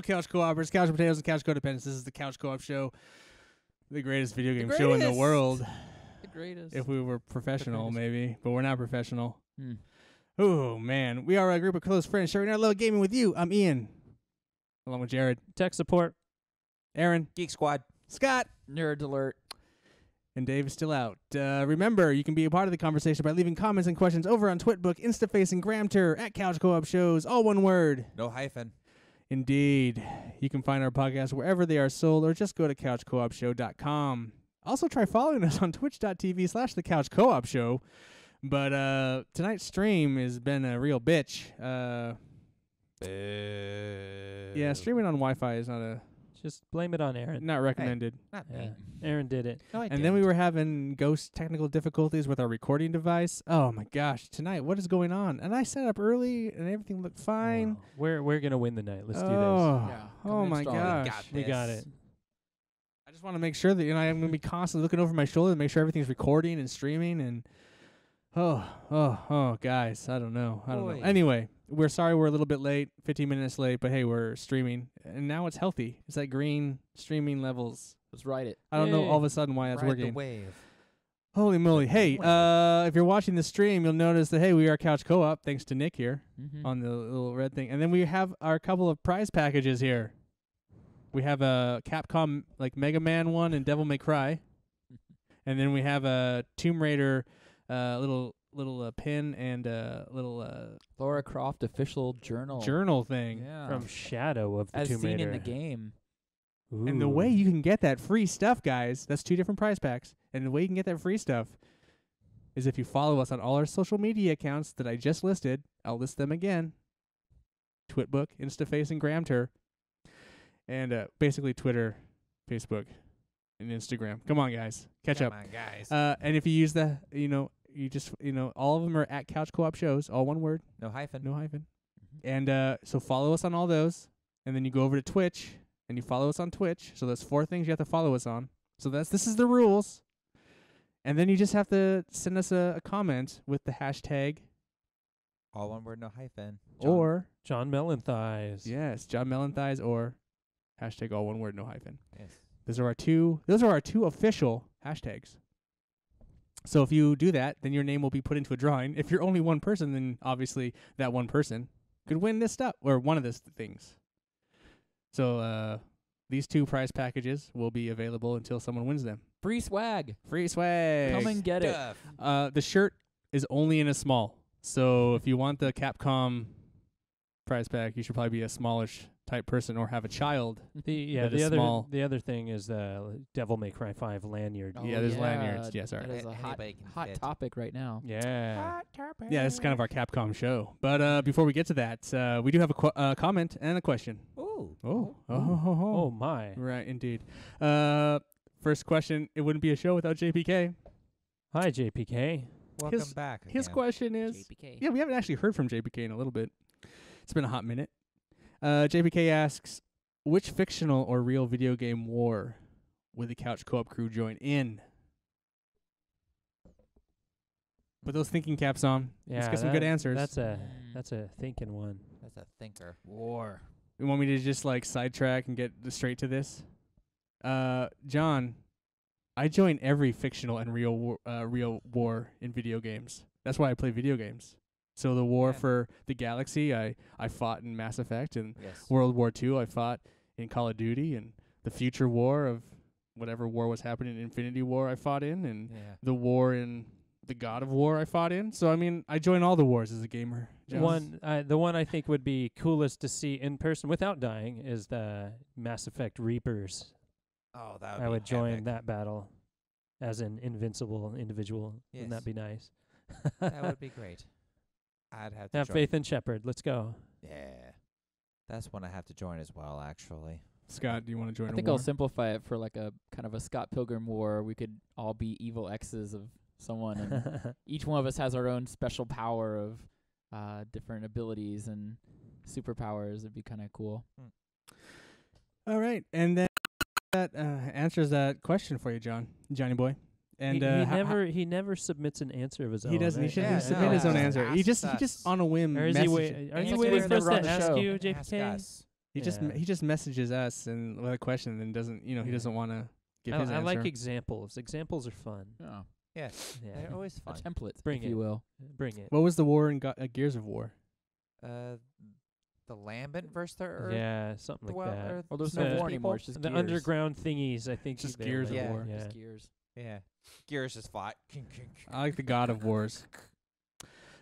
Couch Co-opers, Couch Potatoes, and Couch Codependents. This is the Couch Co-op Show, the greatest video game show in the world. The greatest. If we were professional, maybe, but we're not professional. Hmm. Oh, man. We are a group of close friends sharing our love of gaming with you. I'm Ian, along with Jarrod. Tech support. Aaron. Geek Squad. Scott. Nerd alert. And Dave is still out. Remember, you can be a part of the conversation by leaving comments and questions over on Twitbook, InstaFace, and Gramter at Couch Co-op Shows, all one word. No hyphen. Indeed. You can find our podcast wherever they are sold, or just go to couchcoopshow.com. Also, try following us on twitch.tv/thecouchcoopshow. But tonight's stream has been a real bitch. Yeah, streaming on Wi-Fi is not a... Just blame it on Aaron. Not recommended. Hey, not Yeah. me. Aaron did it. No, I And then we were having ghost technical difficulties with our recording device. Oh my gosh, tonight, what is going on? And I set up early and everything looked fine. We're gonna win the night. Let's do Oh, Yeah, oh coming in my strong. gosh. this. We got it. I just want to make sure that I'm going to be constantly looking over my shoulder to make sure everything's recording and streaming and guys, I don't know. Boy. Anyway, we're sorry we're a little bit late, 15 minutes late, but hey, we're streaming and now it's healthy. It's that green streaming levels. Let's write it. I don't know Yay. all of a sudden why that's Ride the working. wave. Holy moly. Hey, Wave. if you're watching the stream, you'll notice that hey, we are Couch Co-op thanks to Nick here Mm-hmm. on the little red thing. And then we have our couple of prize packages here. We have a Capcom like Mega Man one and Devil May Cry. And then we have a Tomb Raider little pin and little Lara Croft official journal. journal thing. Yeah. From Shadow of the As Tomb seen Raider. in the game. And the way you can get that free stuff, guys, that's 2 different prize packs. And the way you can get that free stuff is if you follow us on all our social media accounts that I just listed. I'll list them again. Twitbook, InstaFace, and Gramter. And basically Twitter, Facebook, and Instagram. Come on, guys. Catch up. Come on, guys. And if you use the, you just, all of them are at Couch Co-op Shows, all one word, no hyphen. no hyphen. Mhm. And so follow us on all those, and then you go over to Twitch, and you follow us on Twitch. So there's 4 things you have to follow us on. So this is the rules. And then you just have to send us a comment with the hashtag All one word, no hyphen. or, John Melon Thighs. yes, John Melon Thighs or hashtag all one word, no hyphen. Yes. Those are our two official hashtags. So if you do that, then your name will be put into a drawing. If you're only one person, then obviously that one person could win this stuff or one of these things. So these 2 prize packages will be available until someone wins them. Free swag. Free swag. Come and get it. Stuff. The shirt is only in a small. So if you want the Capcom prize pack, you should probably be a smallish type person or have a child. The That is small. other thing is Devil May Cry 5 lanyard. Yeah, there's lanyards. Yeah, sorry. That is a Anybody can hot fit. topic right now. Yeah. Yeah, this is kind of our Capcom show. But before we get to that, we do have a comment and a question. Ooh. Oh my. Right, indeed. First question, it wouldn't be a show without JPK. Hi JPK. Welcome His- back. His again. question is... JPK. Yeah, we haven't actually heard from JPK in a little bit. It's been a hot minute. JPK asks, which fictional or real video game war would the Couch Co-op crew join in? Put those thinking caps on. Yeah. Let's get some good answers. That's a thinking one. That's a thinker. War. You want me to just like sidetrack and get straight to this? John, I join every fictional and real war in video games. That's why I play video games. So the war Yeah. for the galaxy, I fought in Mass Effect, and Yes. World War II, I fought in Call of Duty, and the future war of whatever war was happening in Infinity War, I fought in, and Yeah. the war in the God of War, I fought in. So I mean, I join all the wars as a gamer. Jones. The one I think would be coolest to see in person without dying is the Mass Effect Reapers. Oh, that would I be would join epic. that battle as an invincible individual. Wouldn't Yes. that be nice? That would be great. I'd have to Have join. faith in Shepard. Let's go. Yeah. That's one I have to join as well, actually. Scott, do you want to join I a think war? I'll simplify it for like a kind of a Scott Pilgrim war. We could all be evil exes of someone, and each one of us has our own special power of different abilities and superpowers. It'd be kind of cool. All right, and then that answers that question for you, Johnny boy. And he never submits an answer of his own. he doesn't. He right? shouldn't Yeah, submit his own no. answer. He Ask just us. on a whim. Or is he message- Are It's you like waiting we're for us never on to the ask show. you, Ask JPK? us. He just messages us and with a question and doesn't he doesn't want to give his I answer. like examples. Examples are fun. Oh, Yes, Yeah. they're always a fun. template, Bring if you it. will. Bring it. What was the war in Gears of War? The Lambent versus the Earth. Yeah, something like that. Well, there's no no war war anymore. It's just The gears. underground thingies, I think. Just they're Gears of like- War. Yeah. Just gears. Yeah, Gears just fought. I like the God of Wars.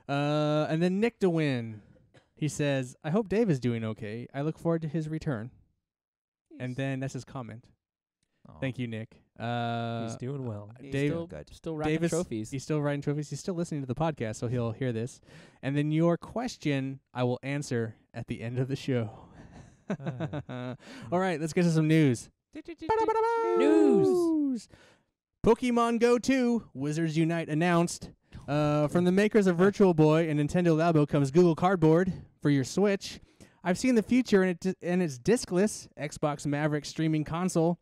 And then Nick DeWin, he says, "I hope Dave is doing okay. I look forward to his return." And then that's his comment. Thank you, Nick. He's doing well. Dave, Still racking Davis, trophies. he's still writing trophies. He's still listening to the podcast, so he'll hear this. And then your question, I will answer at the end of the show. All right, let's get to some news. News. Pokemon Go 2 Wizards Unite announced. From the makers of Virtual Boy and Nintendo Labo comes Google Cardboard for your Switch. I've seen the future, and it's discless. Xbox Maverick streaming console.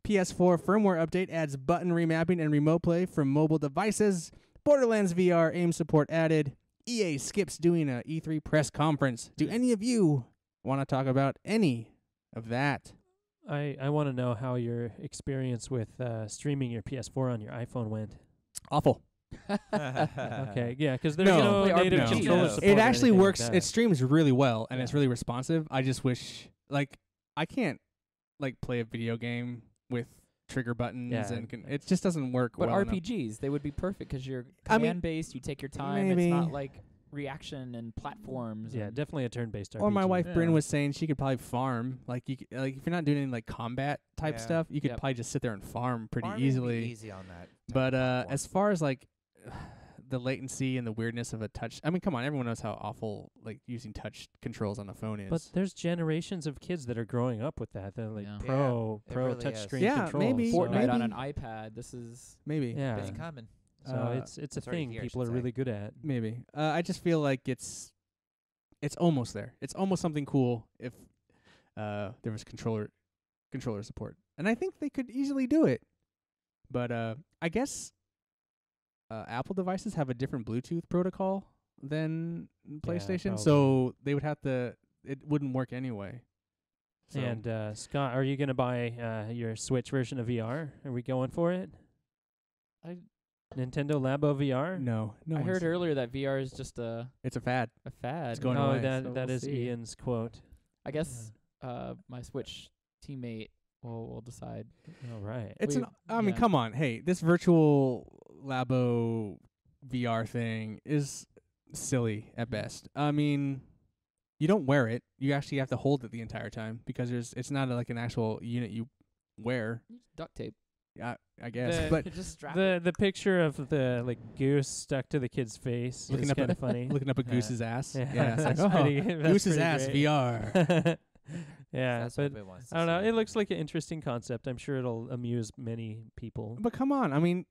PS4 firmware update adds button remapping and remote play from mobile devices. Borderlands VR aim support added. EA skips doing a E3 press conference. Do any of you want to talk about any of that? I want to know how your experience with streaming your PS4 on your iPhone went. Awful. Okay, yeah, because there's No, no native no. controller No. support It or actually anything works. like It that. streams really well, and it's Yeah. really responsive. I just wish, I can't, play a video game with trigger buttons, Yeah. and it just doesn't work But well enough. RPGs, they would be perfect because you're I mean, command-based. You take your time. maybe. It's not like reaction and platforms. Yeah, and definitely a turn-based RPG. Or my wife Bryn Yeah. was saying she could probably farm. Like if you're not doing any combat type Yeah. stuff, you could Yep. probably just sit there and farm pretty Farming would be easily. easy on that. But as far as the latency and the weirdness of a touch, I mean, come on, everyone knows how awful using touch controls on a phone is. But there's generations of kids that are growing up with that. They're like Yeah. pro Yeah, it really touchscreen is. Yeah, controls. maybe. so- Fortnite on maybe. an iPad. This is maybe. Yeah. it's coming. So it's a it's already thing here, I people are should say. really good at. Maybe. I just feel like it's almost there. It's almost something cool if there was controller support. And I think they could easily do it. But I guess Apple devices have a different Bluetooth protocol than PlayStation, probably. so they would have to it wouldn't work anyway. So And Scott, are you going to buy your Switch version of VR? Are we going for it? I Nintendo Labo VR? no, I one's- heard earlier that VR is just a it's a fad. fad. It's going oh, away. that So that we'll is see. Ian's quote. I guess my Switch teammate will decide. All right. It's We- I mean, yeah. come on. Hey, this virtual Labo VR thing is silly at best. I mean, you don't wear it. You actually have to hold it the entire time because it's not an actual unit you wear. Duct tape. I guess. The- But Just strap The picture of the goose stuck to the kid's face Looking is up kind at of funny. looking up at Yeah. Goose's ass. Yeah, Yeah, it's like, that's oh, pretty- that's Goose's pretty ass great. VR. Yeah, That's but what it wants I don't know. to It see. looks like an interesting concept. I'm sure it'll amuse many people. But come on. I mean,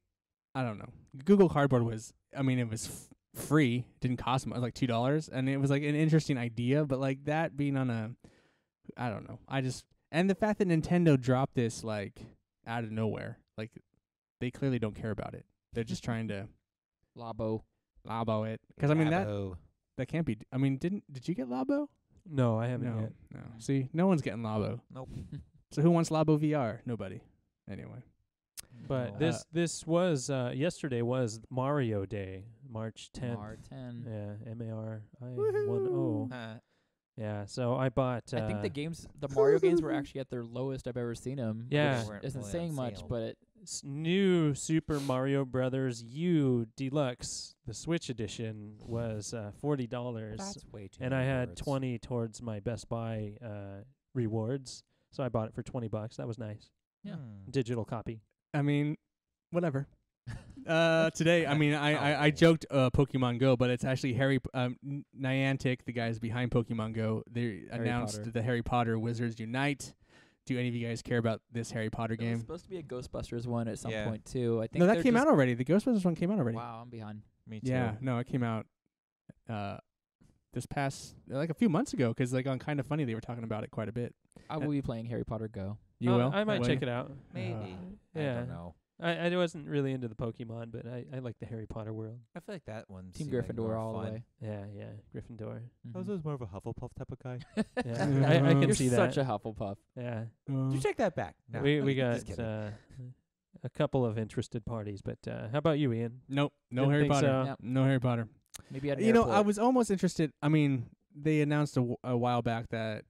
I don't know. Google Cardboard was. I mean, it was free. It didn't cost much, like $2, and it was an interesting idea. But that being on a, I don't know. And the fact that Nintendo dropped this out of nowhere, they clearly don't care about it. They're just trying to Labo. Labo it. Because I mean Labo. that can't be. I mean, did you get Labo? No, I haven't No, yet. no. See, no one's getting Labo. Nope. So who wants Labo VR? Nobody. Anyway. But No. this was yesterday was Mario Day, March 10th. R10. Yeah, MARI10. Huh. Yeah, so I bought. I think the Mario games were actually at their lowest I've ever seen them. Yeah. They weren't Isn't really saying on much, sale. but New Super Mario Brothers U Deluxe, the Switch edition, was $40, That's way too and many I had words. 20 towards my Best Buy rewards, so I bought it for $20. That was nice. Yeah. Digital copy. I mean, whatever. Today, I mean, I Oh. joked Pokemon Go, but it's actually Niantic, the guys behind Pokemon Go. They announced Potter. the Harry Potter Wizards Unite. Do any of you guys care about this Harry Potter there was game? supposed to be a Ghostbusters one at some Yeah. point too. I think No, that they're came just- out already. The Ghostbusters one came out already. Wow, I'm behind. Me too. Yeah, no, it came out this past a few months ago because on Kind of Funny they were talking about it quite a bit. I will be playing Harry Potter Go. You will? I might Will check you? it out. Maybe. I Yeah. don't know. I wasn't really into the Pokemon, but I like the Harry Potter world. I feel like that one. Team seemed like Gryffindor more all the fun. way. Yeah, Gryffindor. I was always more of a Hufflepuff type of guy. Yeah, I can You're see such that. a Hufflepuff. Yeah, You take that back. No, we just got kidding. a couple of interested parties, but how about you, Ian? Nope. No Didn't Harry think Potter. so. Yep. No Harry Potter. Maybe at an You know, airport. I was almost interested. I mean, they announced a while back that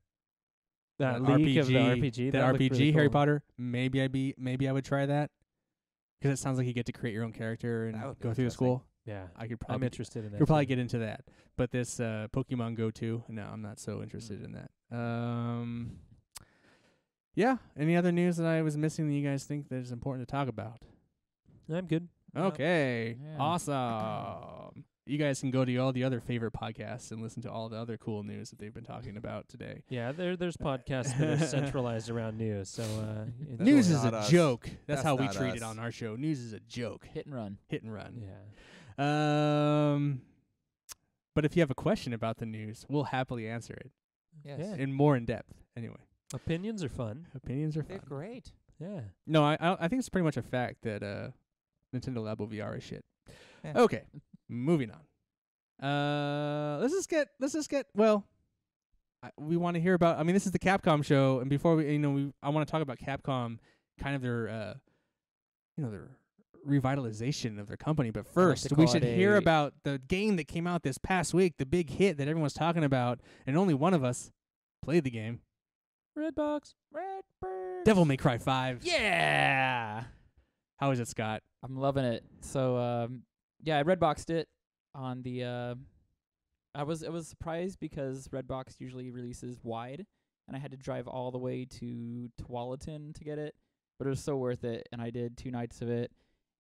That that leak of the RPG. that looked RPG really Harry cool. Potter. Maybe I would try that because it sounds like you get to create your own character and That would be go through the interesting. school. Yeah, I could I'm probably interested in that. could probably too. get into that. But this Pokemon Go 2, no, I'm not so interested in that. Yeah. Any other news that I was missing that you guys think that is important to talk about? I'm good. Nope. Okay. Yeah. Awesome. You guys can go to all the other favorite podcasts and listen to all the other cool news that they've been talking about today. Yeah, there's podcasts that are centralized around news. So enjoy. News is not a us. joke. That's That's how we not treat it us. on our show. News is a joke. Hit and run. Hit and run. Yeah. But if you have a question about the news, we'll happily answer it Yes. Yeah. in more in depth. Anyway, Opinions are fun. opinions are They're fun. great. Yeah. No, I think it's pretty much a fact that Nintendo Labo VR is shit. Yeah. Okay, moving on. Let's just get well. We want to hear about. I mean, this is the Capcom show, and before I want to talk about Capcom, kind of their, their revitalization of their company. But first, to we call should it hear a- about the game that came out this past week, the big hit that everyone's talking about, and only one of us played the game. Redbox. Redbird. Devil May Cry 5. Yeah. How is it, Scott? I'm loving it. So yeah, I Redboxed it on the I was surprised because Redbox usually releases wide and I had to drive all the way to Tualatin to get it, but it was so worth it and I did 2 nights of it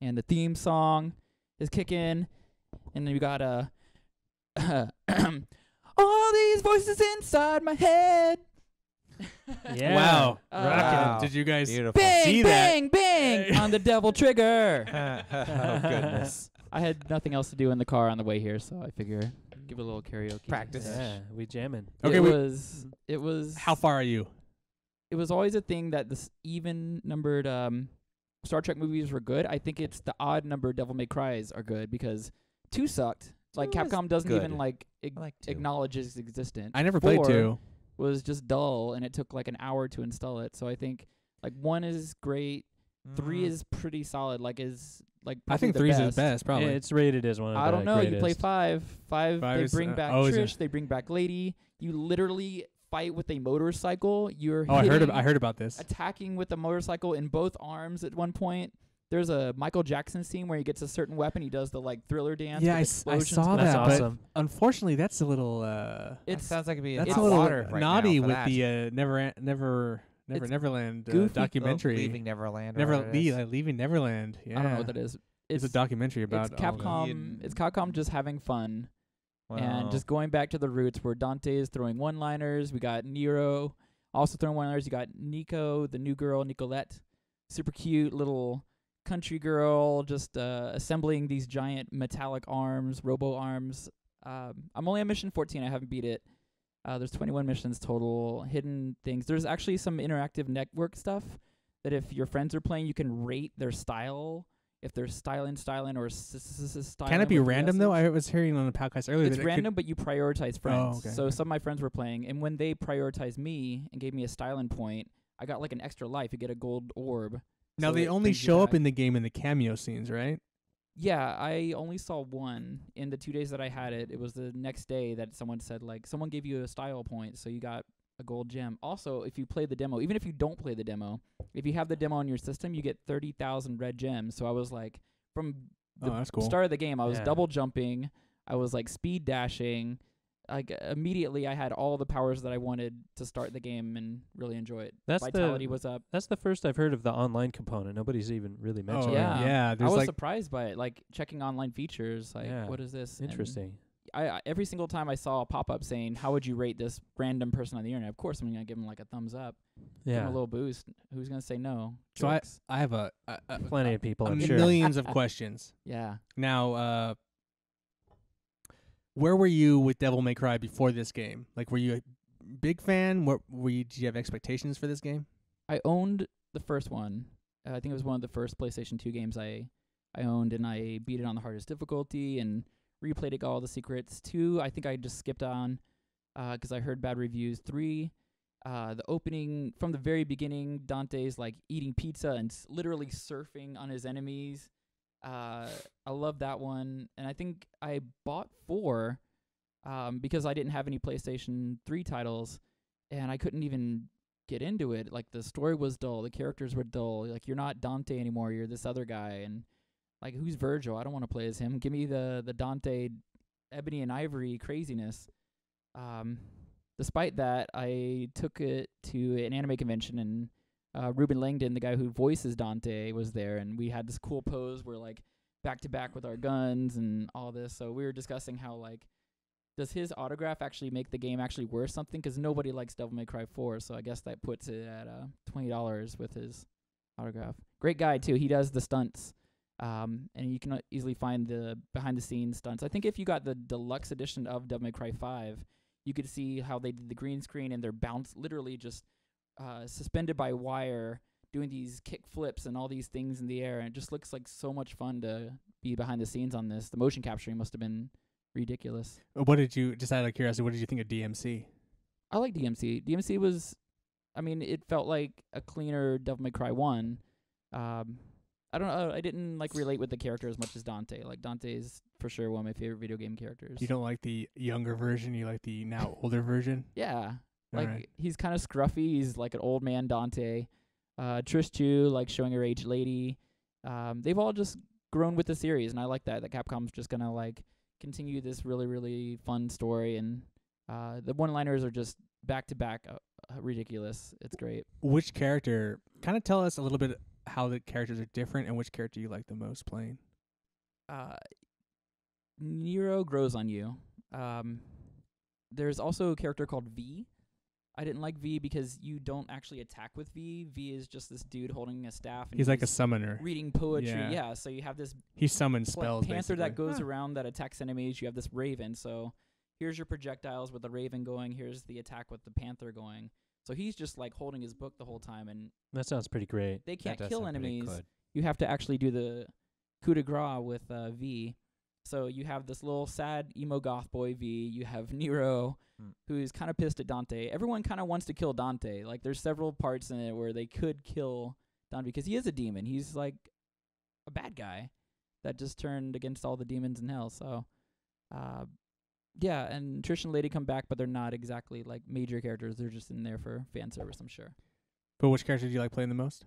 and the theme song is kicking and then you got all these voices inside my head. Yeah. Wow. Wow. Did you guys Beautiful. Bang, see that? bang, bang on the devil trigger. Oh, goodness. I had nothing else to do in the car on the way here, so I figure give it a little karaoke. Practice. Yeah, we jamming. Okay, It was How far are you? It was always a thing that this even numbered Star Trek movies were good. I think it's the odd numbered Devil May Cries are good because 2 sucked. Like 2 is Capcom doesn't good. even like I like 2. acknowledge its existence. I never played 4 2. was just dull and it took like an hour to install it. So I think like 1 is great, 3 is pretty solid. Like is like I think probably 3's the the best, probably. Yeah, it's rated as one of the I don't know. greatest. You play 5. 5 5 they is, bring back is it? Trish. They bring back Lady. You literally fight with a motorcycle. You're I hitting, heard about this. attacking with a motorcycle in both arms at one point. There's a Michael Jackson scene where he gets a certain weapon. He does the like Thriller dance. Yeah, with I explosions. saw That's that, awesome. but unfortunately, that's a little It It's sounds like it'd be that's it's a hot little water right naughty now for with that. the It's Neverland goofy. documentary. Leaving Neverland. or Never whatever it is. Leaving Neverland. Yeah, I don't know what that is. It's a documentary about It's all that. Capcom. It's Capcom just having fun and Well, just going back to the roots where Dante is throwing one-liners. We got Nero also throwing one-liners. You got Nico, the new girl, Nicolette, super cute little country girl, just assembling these giant metallic arms, robo arms. I'm only on mission 14. I haven't beat it. There's 21 missions total, hidden things. There's actually some interactive network stuff that if your friends are playing, you can rate their style. If they're styling or styling. Can it be with random VSs. though? I was hearing on the podcast earlier It's that random, but you prioritize friends. okay, So okay. some of my friends were playing, and when they prioritized me and gave me a styling point, I got like an extra life. You get a gold orb. now So they it only brings you show up back. in the game in the cameo scenes, right? Yeah, I only saw one in the 2 days that I had it. It was the next day that someone said, like, someone gave you a style point, so you got a gold gem. Also, if you play the demo, even if you don't play the demo, if you have the demo on your system, you get 30,000 red gems. So I was like, from the Oh, that's cool. start of the game, I was Yeah. double jumping. I was like speed dashing. Like immediately, I had all the powers that I wanted to start the game and really enjoy it. That's Vitality was up. That's the first I've heard of the online component. Nobody's even really mentioned yeah. that. yeah. I There's was like surprised by it. Like checking online features. Like, Yeah. what is this? And Interesting. I every single time I saw a pop up saying, "How would you rate this random person on the internet?" Of course, I'm gonna give him like a thumbs up, give him Yeah. a little boost. Who's gonna say no? So Jerks. I have a Plenty of people, I'm sure. millions of questions. Yeah. Now, where were you with Devil May Cry before this game? Like, were you a big fan? What were you? Did you have expectations for this game? I owned the first one. I think it was one of the first PlayStation 2 games I owned, and I beat it on the hardest difficulty and replayed it, got all the secrets. 2, I think I just skipped on 'cause I heard bad reviews. 3, the opening from the very beginning, Dante's like eating pizza and literally surfing on his enemies. I love that one, and I think I bought 4 because I didn't have any PlayStation 3 titles, and I couldn't even get into it. Like, the story was dull, the characters were dull. Like, you're not Dante anymore, you're this other guy, and like, who's Virgil? I don't want to play as him. Give me the Dante Ebony and Ivory craziness. Despite that, I took it to an anime convention, and Ruben Langdon, the guy who voices Dante, was there, and we had this cool pose where, like, back to back with our guns and all this. So we were discussing how, like, does his autograph actually make the game actually worth something? 'Cause nobody likes Devil May Cry 4, so I guess that puts it at $20 with his autograph. Great guy too. He does the stunts, and you can easily find the behind the scenes stunts. I think if you got the deluxe edition of Devil May Cry 5, you could see how they did the green screen and they're literally just suspended by wire, doing these kick flips and all these things in the air, and it just looks like so much fun to be behind the scenes on this. The motion capturing must have been ridiculous. What did you, just out of curiosity, what did you think of DMC? I like DMC. DMC was, I mean, it felt like a cleaner Devil May Cry 1. I don't know, I didn't like relate with the character as much as Dante. Like, Dante is for sure one of my favorite video game characters. You don't like the younger version, you like the now older version? Yeah. Like, Alright. he's kind of scruffy. He's like an old man Dante. Trish Chu, like, showing her age lady. They've all just grown with the series, and I like that Capcom's just gonna, like, continue this really, really fun story, and the one-liners are just back-to-back ridiculous. It's great. Which character, kind of tell us a little bit how the characters are different and which character you like the most playing. Nero grows on you. There's also a character called V. I didn't like V because you don't actually attack with V. V is just this dude holding a staff. And He's like a summoner. reading poetry. Yeah. Yeah, so you have this He summons spells, panther that basically. goes around that attacks enemies. You have this raven. So here's your projectiles with the raven going. Here's the attack with the panther going. So he's just like holding his book the whole time, and That sounds pretty great. they can't That does kill sound pretty enemies. good. You have to actually do the coup de grace with V. So you have this little sad emo goth boy V. You have Nero, who's kind of pissed at Dante. Everyone kind of wants to kill Dante. Like, there's several parts in it where they could kill Dante because he is a demon. He's like a bad guy that just turned against all the demons in hell. So, yeah, and Trish and Lady come back, but they're not exactly like major characters. They're just in there for fan service, I'm sure. But which character do you like playing the most?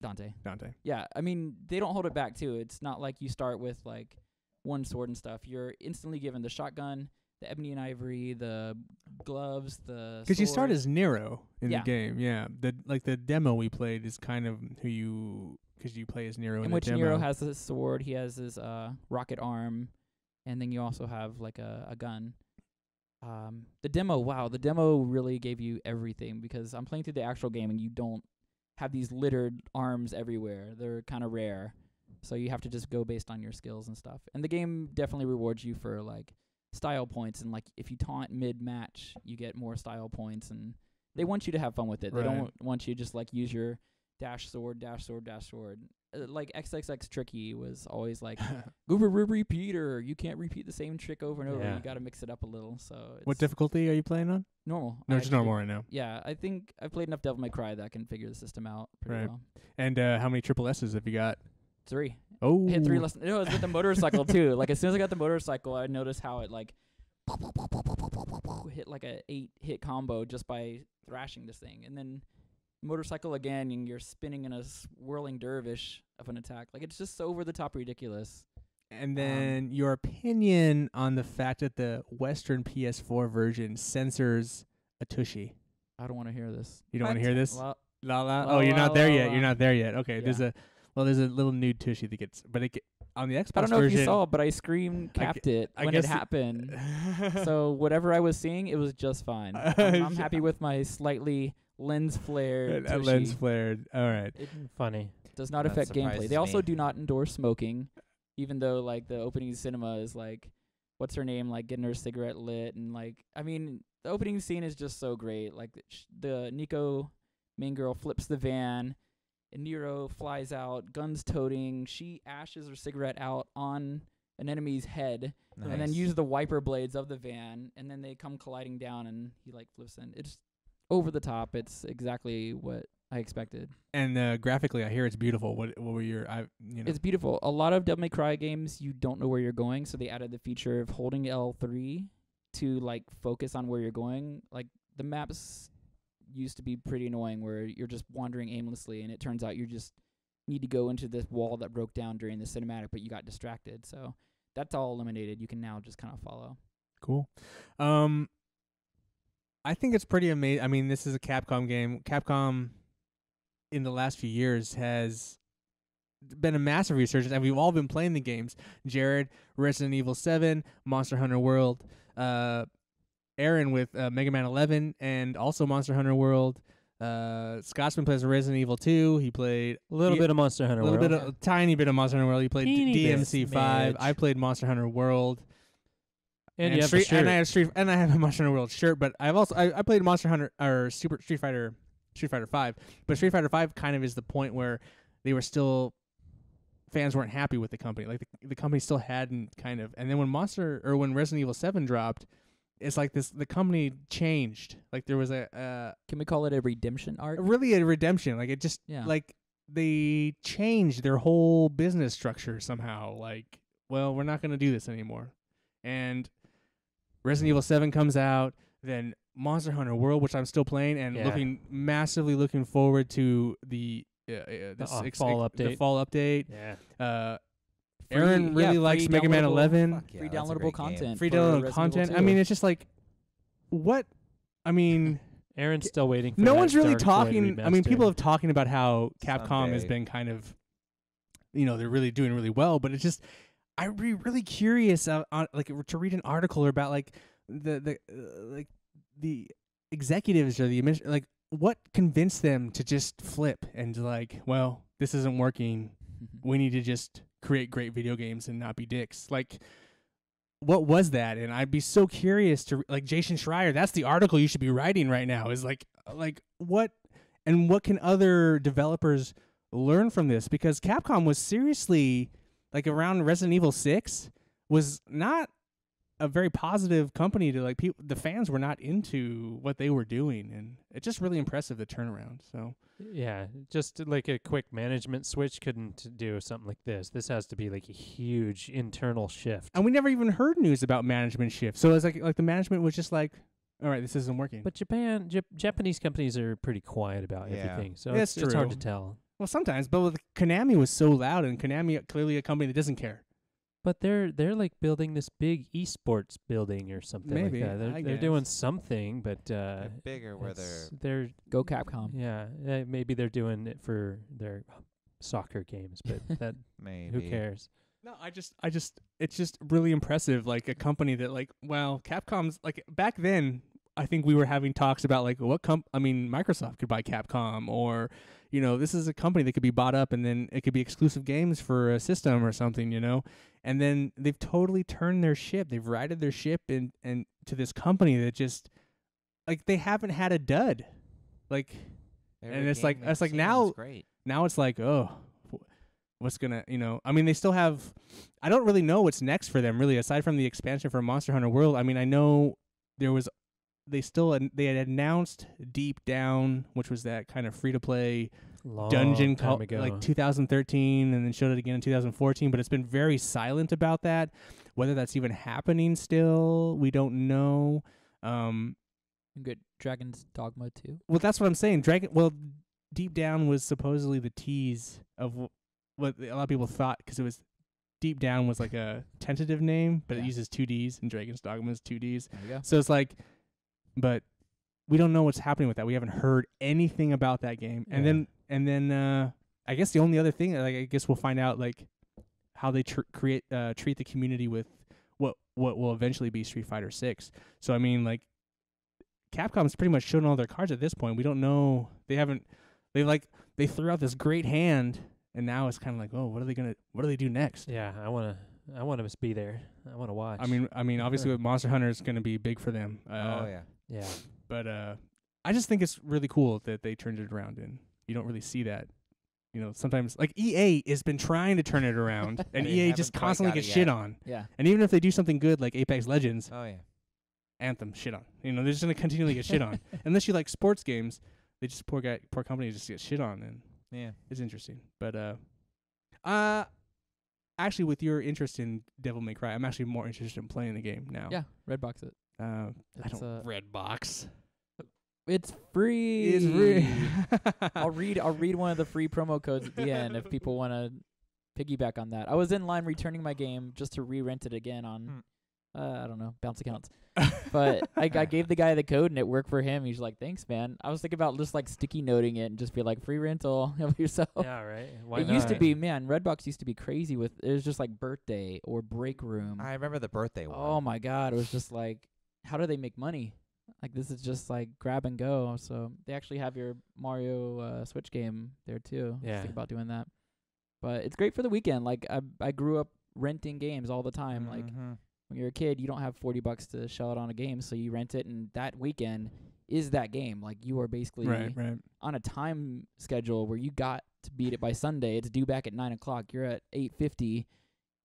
Dante. Dante. Yeah, I mean, they don't hold it back, too. It's not like you start with, like, one sword and stuff. You're instantly given the shotgun, the ebony and ivory, the gloves, the Because you start sword. as Nero in Yeah. the game, yeah. The demo we played is kind of who you, because you play as Nero in in the which demo. Nero has his sword, he has his rocket arm, and then you also have, like, a gun. The demo really gave you everything, because I'm playing through the actual game, and you don't have these littered arms everywhere. They're kind of rare. So you have to just go based on your skills and stuff. And the game definitely rewards you for, like, style points. And, like, if you taunt mid-match, you get more style points. And they want you to have fun with it. They Right. don't want you to just, like, use your dash sword, dash sword, dash sword. Like, XXX Tricky was always like, repeater. You can't repeat the same trick over and over. Yeah. You got to mix it up a little. So it's What difficulty are you playing on? normal. No, I it's actually- normal right now. Yeah, I think I've played enough Devil May Cry that I can figure the system out pretty Right. well. And how many triple S's have you got? 3. Oh. I hit 3 less. No, it was with the motorcycle too. Like, as soon as I got the motorcycle, I noticed how it like hit like a 8-hit combo just by thrashing this thing, and then motorcycle again, and you're spinning in a swirling dervish of an attack. Like, it's just so over the top ridiculous. And then your opinion on the fact that the Western PS4 version censors a tushy. I don't want to hear this. You don't want to hear this? Well, La la. La Oh, you're la not there la yet. la. You're not there yet. Okay. There's Yeah. a little nude tushy that gets, but on the Xbox I don't know version. if you saw, but I scream capped it I when it guess happened. So whatever I was seeing, it was just fine. I'm happy with my slightly lens flared. a lens flared. All right. It Funny. does not That affect gameplay. surprises They also me. do not endorse smoking, even though, like, the opening cinema is like, what's her name, like, getting her cigarette lit, and, like, I mean, the opening scene is just so great. Like, the Nico main girl flips the van, and Nero flies out, guns toting. She ashes her cigarette out on an enemy's head, and then uses the wiper blades of the van, and then they come colliding down, and he like flips in. It's over the top. It's exactly what I expected. And graphically, I hear it's beautiful. What were your It's beautiful. A lot of Devil May Cry games, you don't know where you're going, so they added the feature of holding L3 to like focus on where you're going. Like the maps used to be pretty annoying where you're just wandering aimlessly, and it turns out you just need to go into this wall that broke down during the cinematic, but you got distracted. So that's all eliminated. You can now just kind of follow. Cool. I think it's pretty amazing. I mean, this is a Capcom game. Capcom in the last few years has been a massive resurgence, and we've all been playing the games. Jarrod, Resident Evil 7, Monster Hunter World, Aaron with Mega Man 11, and also Monster Hunter World. Scotsman plays Resident Evil 2. He played a little bit of Monster Hunter World. A tiny bit of Monster Hunter World. He played DMC5. I played Monster Hunter World. And you have a shirt. And I have a Monster Hunter World shirt, but I've also I played Monster Hunter or Street Fighter 5. But Street Fighter 5 kind of is the point where they were still fans weren't happy with the company. Like the company still hadn't kind of. And then when when Resident Evil 7 dropped, it's like the company changed. Like there was can we call it a redemption arc? Really a redemption. Like it just like they changed their whole business structure somehow. Like, well, we're not going to do this anymore. And Resident Evil 7 comes out, then Monster Hunter World, which I'm still playing and massively looking forward to the fall update. Yeah. Aaron really likes Mega Man 11. Free downloadable content. Free downloadable content. I mean, it's just like, what? I mean, Aaron's still waiting for no one's really Dark talking. Void I mean, remaster. people have talking about how Capcom has been kind of, they're really doing really well, but it's just, I'd be really curious on to read an article about like the executives or the like what convinced them to just flip and like, well, this isn't working. We need to just create great video games and not be dicks. Like, what was that? And I'd be so curious to like Jason Schreier. That's the article you should be writing right now. Is like what and what can other developers learn from this? Because Capcom was seriously. Like around Resident Evil 6 was not a very positive company to like people. The fans were not into what they were doing, and it's just really impressive the turnaround. So yeah, just like a quick management switch couldn't do something like this. This has to be like a huge internal shift. And we never even heard news about management shift. So it's like the management was just like, all right, this isn't working. But Japanese companies are pretty quiet about everything, so it's hard to tell. Well, sometimes, but with Konami was so loud, and Konami clearly a company that doesn't care. But they're like building this big esports building or something Maybe, like that. They're doing something, but they're bigger where they're go Capcom. Yeah, maybe they're doing it for their soccer games, but that maybe who cares? No, I just it's just really impressive. Like a company that like, well, Capcom's like back then. I think we were having talks about like Microsoft could buy Capcom, or this is a company that could be bought up and then it could be exclusive games for a system or something, And then they've totally turned their ship. They've righted their ship and to this company that just like they haven't had a dud. Like and it's like now it's like, oh, what's gonna, I mean, they still have, I don't really know what's next for them really aside from the expansion for Monster Hunter World. I mean, I know there was they had announced Deep Down, which was that kind of free-to-play dungeon called like 2013, and then showed it again in 2014, but it's been very silent about that. Whether that's even happening still, we don't know. Good Dragon's Dogma 2. Well, that's what I'm saying. Deep Down was supposedly the tease of what a lot of people thought, because it was Deep Down was like a tentative name, but it uses 2Ds, and Dragon's Dogma is 2Ds. There you go. So it's like, but we don't know what's happening with that. We haven't heard anything about that game. And then I guess the only other thing, like, I guess we'll find out like how they treat the community with what will eventually be Street Fighter 6. So I mean, like, Capcom's pretty much shown all their cards at this point. We don't know. They threw out this great hand, and now it's kind of like, oh, what do they do next? Yeah, I want to be there. I want to watch. I mean, obviously, with Monster Hunter is going to be big for them. Yeah. But I just think it's really cool that they turned it around, and you don't really see that sometimes like EA has been trying to turn it around, and They EA haven't just quite constantly got gets it shit yet. on. Yeah. And even if they do something good like Apex Legends, Oh yeah. Anthem, shit on. They're just gonna continually get shit on. Unless you like sports games, they just poor companies just get shit on, and Yeah. it's interesting. But actually, with your interest in Devil May Cry, I'm actually more interested in playing the game now. Yeah. Redbox it. I It's, don't Redbox. It's free. It's free. I'll read one of the free promo codes at the end if people want to piggyback on that. I was in line returning my game just to re-rent it again on I don't know, bounce accounts. But I gave the guy the code and it worked for him. He's like, "Thanks, man." I was thinking about just like sticky noting it and just be like, "Free rental, help yourself." Yeah, right. Why It not? used to be, man, Redbox used to be crazy with it was just like birthday or break room. I remember the birthday one. Oh my god, it was just like, how do they make money? Like this is just like grab and go. So they actually have your Mario Switch game there too. Yeah. Just think about doing that. But it's great for the weekend. Like I grew up renting games all the time. Like when you're a kid, you don't have $40 to shell out on a game, so you rent it, and that weekend is that game. Like you are basically right. on a time schedule where you got to beat it by Sunday. It's due back at 9:00. You're at 8:50.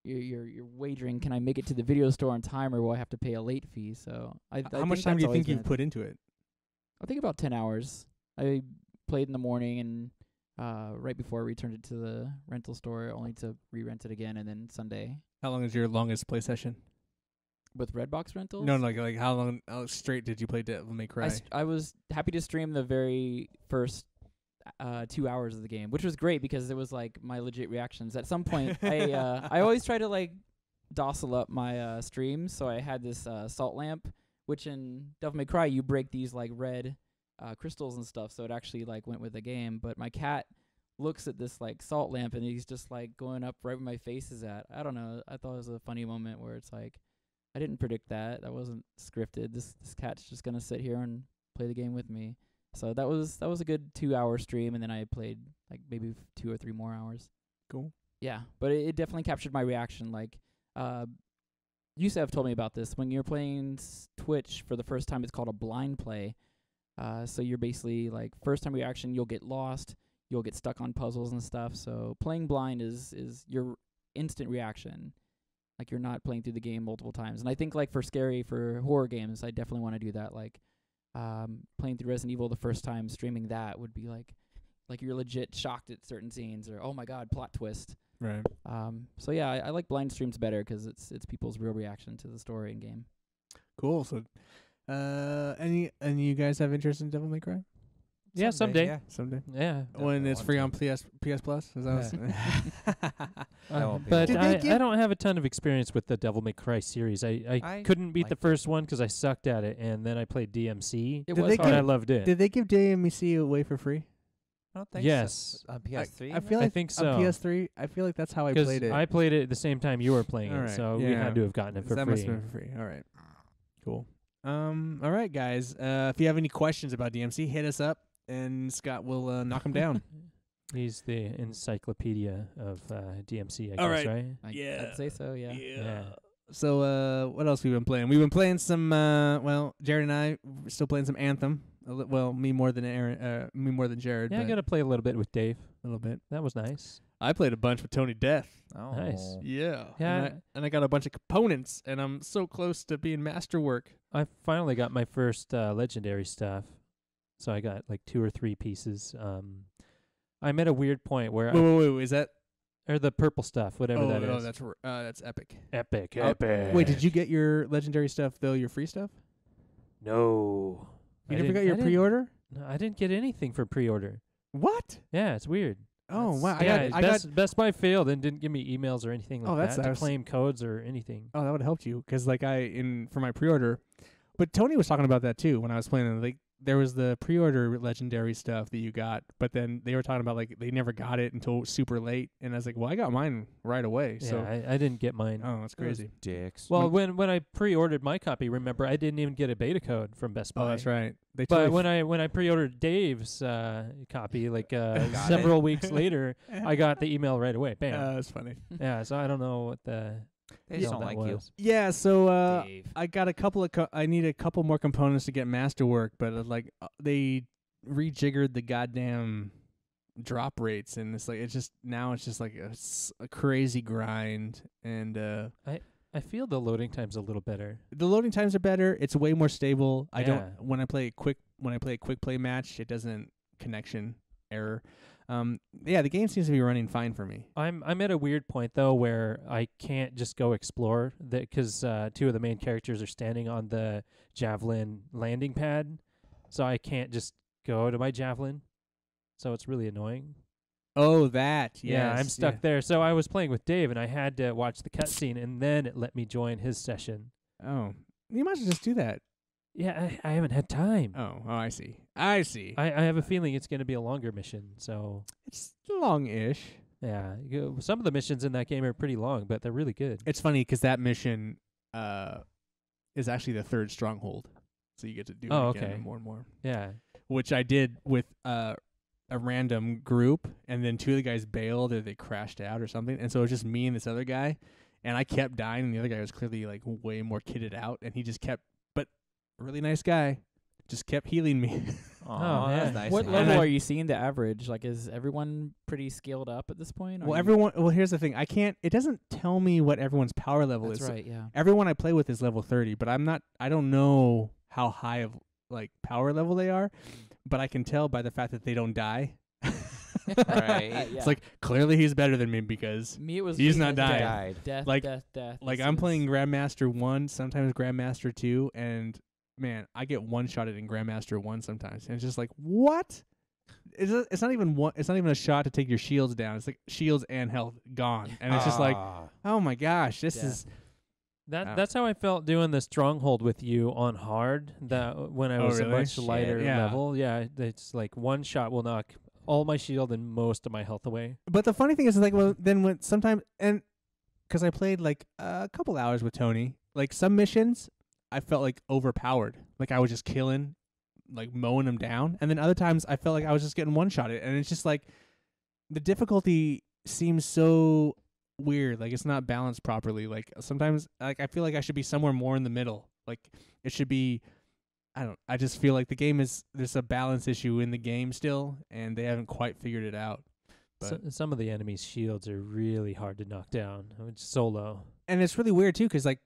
You're wagering, can I make it to the video store on time, or will I have to pay a late fee? So How much time do you think you've put into it? I think about 10 hours. I played in the morning and right before I returned it to the rental store, only to re-rent it again, and then Sunday. How long is your longest play session? With Redbox rentals? No, like how long straight did you play Devil May Cry? I was happy to stream the very first 2 hours of the game, which was great because it was like my legit reactions. At some point, I always try to like docile up my streams, so I had this salt lamp, which in Devil May Cry you break these like red crystals and stuff, so it actually like went with the game. But my cat looks at this like salt lamp and he's just like going up right where my face is at. I don't know. I thought it was a funny moment where it's like, I didn't predict that. That wasn't scripted. This cat's just gonna sit here and play the game with me. So that was a good 2 hour stream, and then I played like maybe 2 or 3 more hours. Cool. Yeah, but it definitely captured my reaction. Like, Yusef told me about this. When you're playing Twitch for the first time, it's called a blind play. So you're basically like first time reaction, you'll get lost, you'll get stuck on puzzles and stuff. So playing blind is your instant reaction. Like you're not playing through the game multiple times. And I think like for horror games, I definitely want to do that. Like playing through Resident Evil the first time, streaming that would be like you're legit shocked at certain scenes, or oh my god, plot twist. Right. So yeah, I like blind streams better 'cause it's people's real reaction to the story and game. Cool. So, any you guys have interest in Devil May Cry? Yeah, someday. Yeah. Someday. Yeah. When it's want free to. on PS Plus? Is that That won't be But Did they give- I don't have a ton of experience with the Devil May Cry series. I couldn't beat the liked it. first one 'cause I sucked at it, and then I played DMC, It Did was they and hard. I loved it. Did they give DMC away for free? I don't think Yes. so. On PS3. I feel I like think on so. PS3, I feel like that's how I Because played it. I played it at the same time you were playing All it, right, so we yeah. had to have gotten it for that free. must have been for free. All right. Cool. All right, guys. If you have any questions about DMC, hit us up, and Scott will knock them down. He's the encyclopedia of DMC, I All guess, right. right? I'd say so, yeah. Yeah. So, what else we been playing? We've been playing some. Jared and I we're still playing some Anthem. Me more than Aaron. Me more than Jared. Yeah, I but got to play a little bit with Dave. a little bit. That was nice. I played a bunch with Tony Death. Oh. Nice. Yeah. Yeah. And I got a bunch of components, and I'm so close to being masterwork. I finally got my first legendary stuff, so I got like 2 or 3 pieces. I'm at a weird point where Wait. Is that? or the purple stuff, whatever that is. That's epic. Epic. Oh, Wait, did you get your legendary stuff though? Your free stuff? No. You never got your pre-order? No, I didn't get anything for pre-order. What? Yeah, it's weird. Oh wow! Best Buy failed and didn't give me emails or anything like that that to sucks. claim codes or anything. Oh, that would have helped you because for my pre-order, but Tony was talking about that too when I was playing. Like there was the pre-order legendary stuff that you got, but then they were talking about like they never got it until super late, and I was like, well, I got mine right away. Yeah, So I didn't get mine. oh, that's crazy. Dicks. Well, when I pre-ordered my copy, remember I didn't even get a beta code from Best Buy. Oh, that's right. They But totally when I pre-ordered Dave's copy, like Got several weeks later, I got the email right away. Bam. that's funny. Yeah, so I don't know what the They just hell don't that like you. was. Yeah, so Dave. I got a couple of I need a couple more components to get masterwork, but they rejiggered the goddamn drop rates, and it's like it's just like a crazy grind, and I feel the loading time's a little better. the loading times are better. It's way more stable. I Yeah. don't when I play a quick play match, it doesn't connection error. Yeah, the game seems to be running fine for me. I'm at a weird point though where I can't just go explore because two of the main characters are standing on the javelin landing pad, so I can't just go to my javelin. So it's really annoying. Oh, that Yeah, yes, I'm stuck there. So I was playing with Dave, and I had to watch the cutscene, and then it let me join his session. Oh, you might just do that. Yeah, I haven't had time. Oh, I see. I see. I have a feeling it's going to be a longer mission. So It's long-ish. yeah, some of the missions in that game are pretty long, but they're really good. It's funny because that mission is actually the third stronghold, so you get to do it again okay. more and more. Yeah. Which I did with a random group, and then two of the guys bailed or they crashed out or something, and so it was just me and this other guy, and I kept dying, and the other guy was clearly like way more kitted out, and he just kept, but really nice guy, just kept healing me. Aw, man. that's nice. What to level hear. are you seeing the average? Like, is everyone pretty scaled up at this point? Well, here's the thing. It doesn't tell me what everyone's power level That's is. right, yeah. Everyone I play with is level 30, but I don't know how high of like power level they are, but I can tell by the fact that they don't die. Right. Yeah. It's like clearly he's better than me because Me, it was he's just not dying. Died. Death, Like- death. like This I'm is- playing Grandmaster 1, sometimes Grandmaster 2, and man, I get one-shotted in Grandmaster 1 sometimes. And it's just like, what? It's not even a shot to take your shields down. It's like shields and health gone. And it's just like, oh my gosh, this Yeah. is That's how I felt doing the stronghold with you on hard. That when I Oh, was really? a much Shit. lighter Yeah. level. Yeah, it's like one shot will knock all my shield and most of my health away. But the funny thing is like, well, then when sometimes, and because I played like a couple hours with Tony, like some missions I felt like overpowered, like I was just killing, like mowing them down, and then other times I felt like I was just getting one shotted, and it's just like the difficulty seems so weird, like it's not balanced properly. Like sometimes, like I feel like I should be somewhere more in the middle. Like it should be. I just feel like the game there's a balance issue in the game still, and they haven't quite figured it out. But Some of the enemies' shields are really hard to knock down. It's solo. and it's really weird too, 'cause like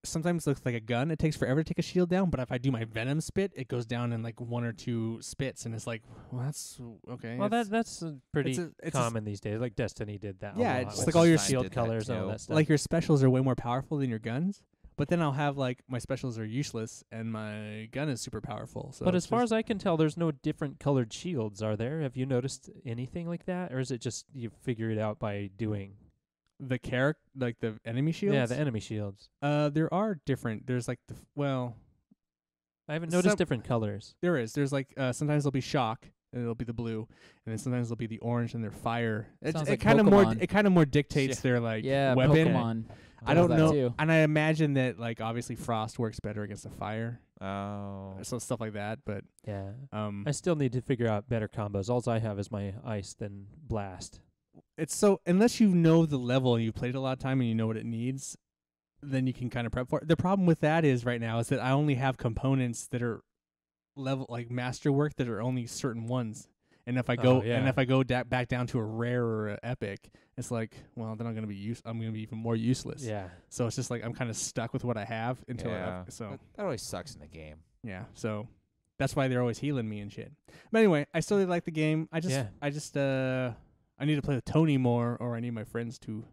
sometimes it looks like a gun. It takes forever to take a shield down, but if I do my venom spit, it goes down in like one or two spits, and it's like, well, that's okay. Well, it's, that's pretty it's common these days. Like Destiny did that. Yeah, a lot it's with like all your shield did that colors and all too. that stuff. like your specials are way more powerful than your guns. But then I'll have like my specials are useless and my gun is super powerful. So but as far as I can tell, there's no different colored shields, are there? Have you noticed anything like that, or is it just you figure it out by doing? the like the enemy shields, Yeah, the enemy shields. there are different. There's like I haven't noticed Some- different colors. there's like sometimes there'll be shock and it'll be the blue, and then sometimes it'll be the orange and their fire. Sounds It like kind of more Pokemon. dictates their like Yeah, weapon. Pokemon. I does don't that know, too. and I imagine that like obviously frost works better against the fire, Oh. so stuff like that. But Yeah. I still need to figure out better combos. All I have is my ice, then blast. it's so unless you know the level and you've played it a lot of time and you know what it needs, then you can kind of prep for it. The problem with that is right now is that I only have components that are level like masterwork that are only certain ones. And if I go back down to a rare or a epic, it's like, well, then I'm gonna be even more useless. Yeah. So it's just like I'm kind of stuck with what I have until Yeah. so That always sucks in the game. yeah. So that's why they're always healing me and shit. But anyway, I still really like the game. I just I need to play with Tony more, or I need my friends to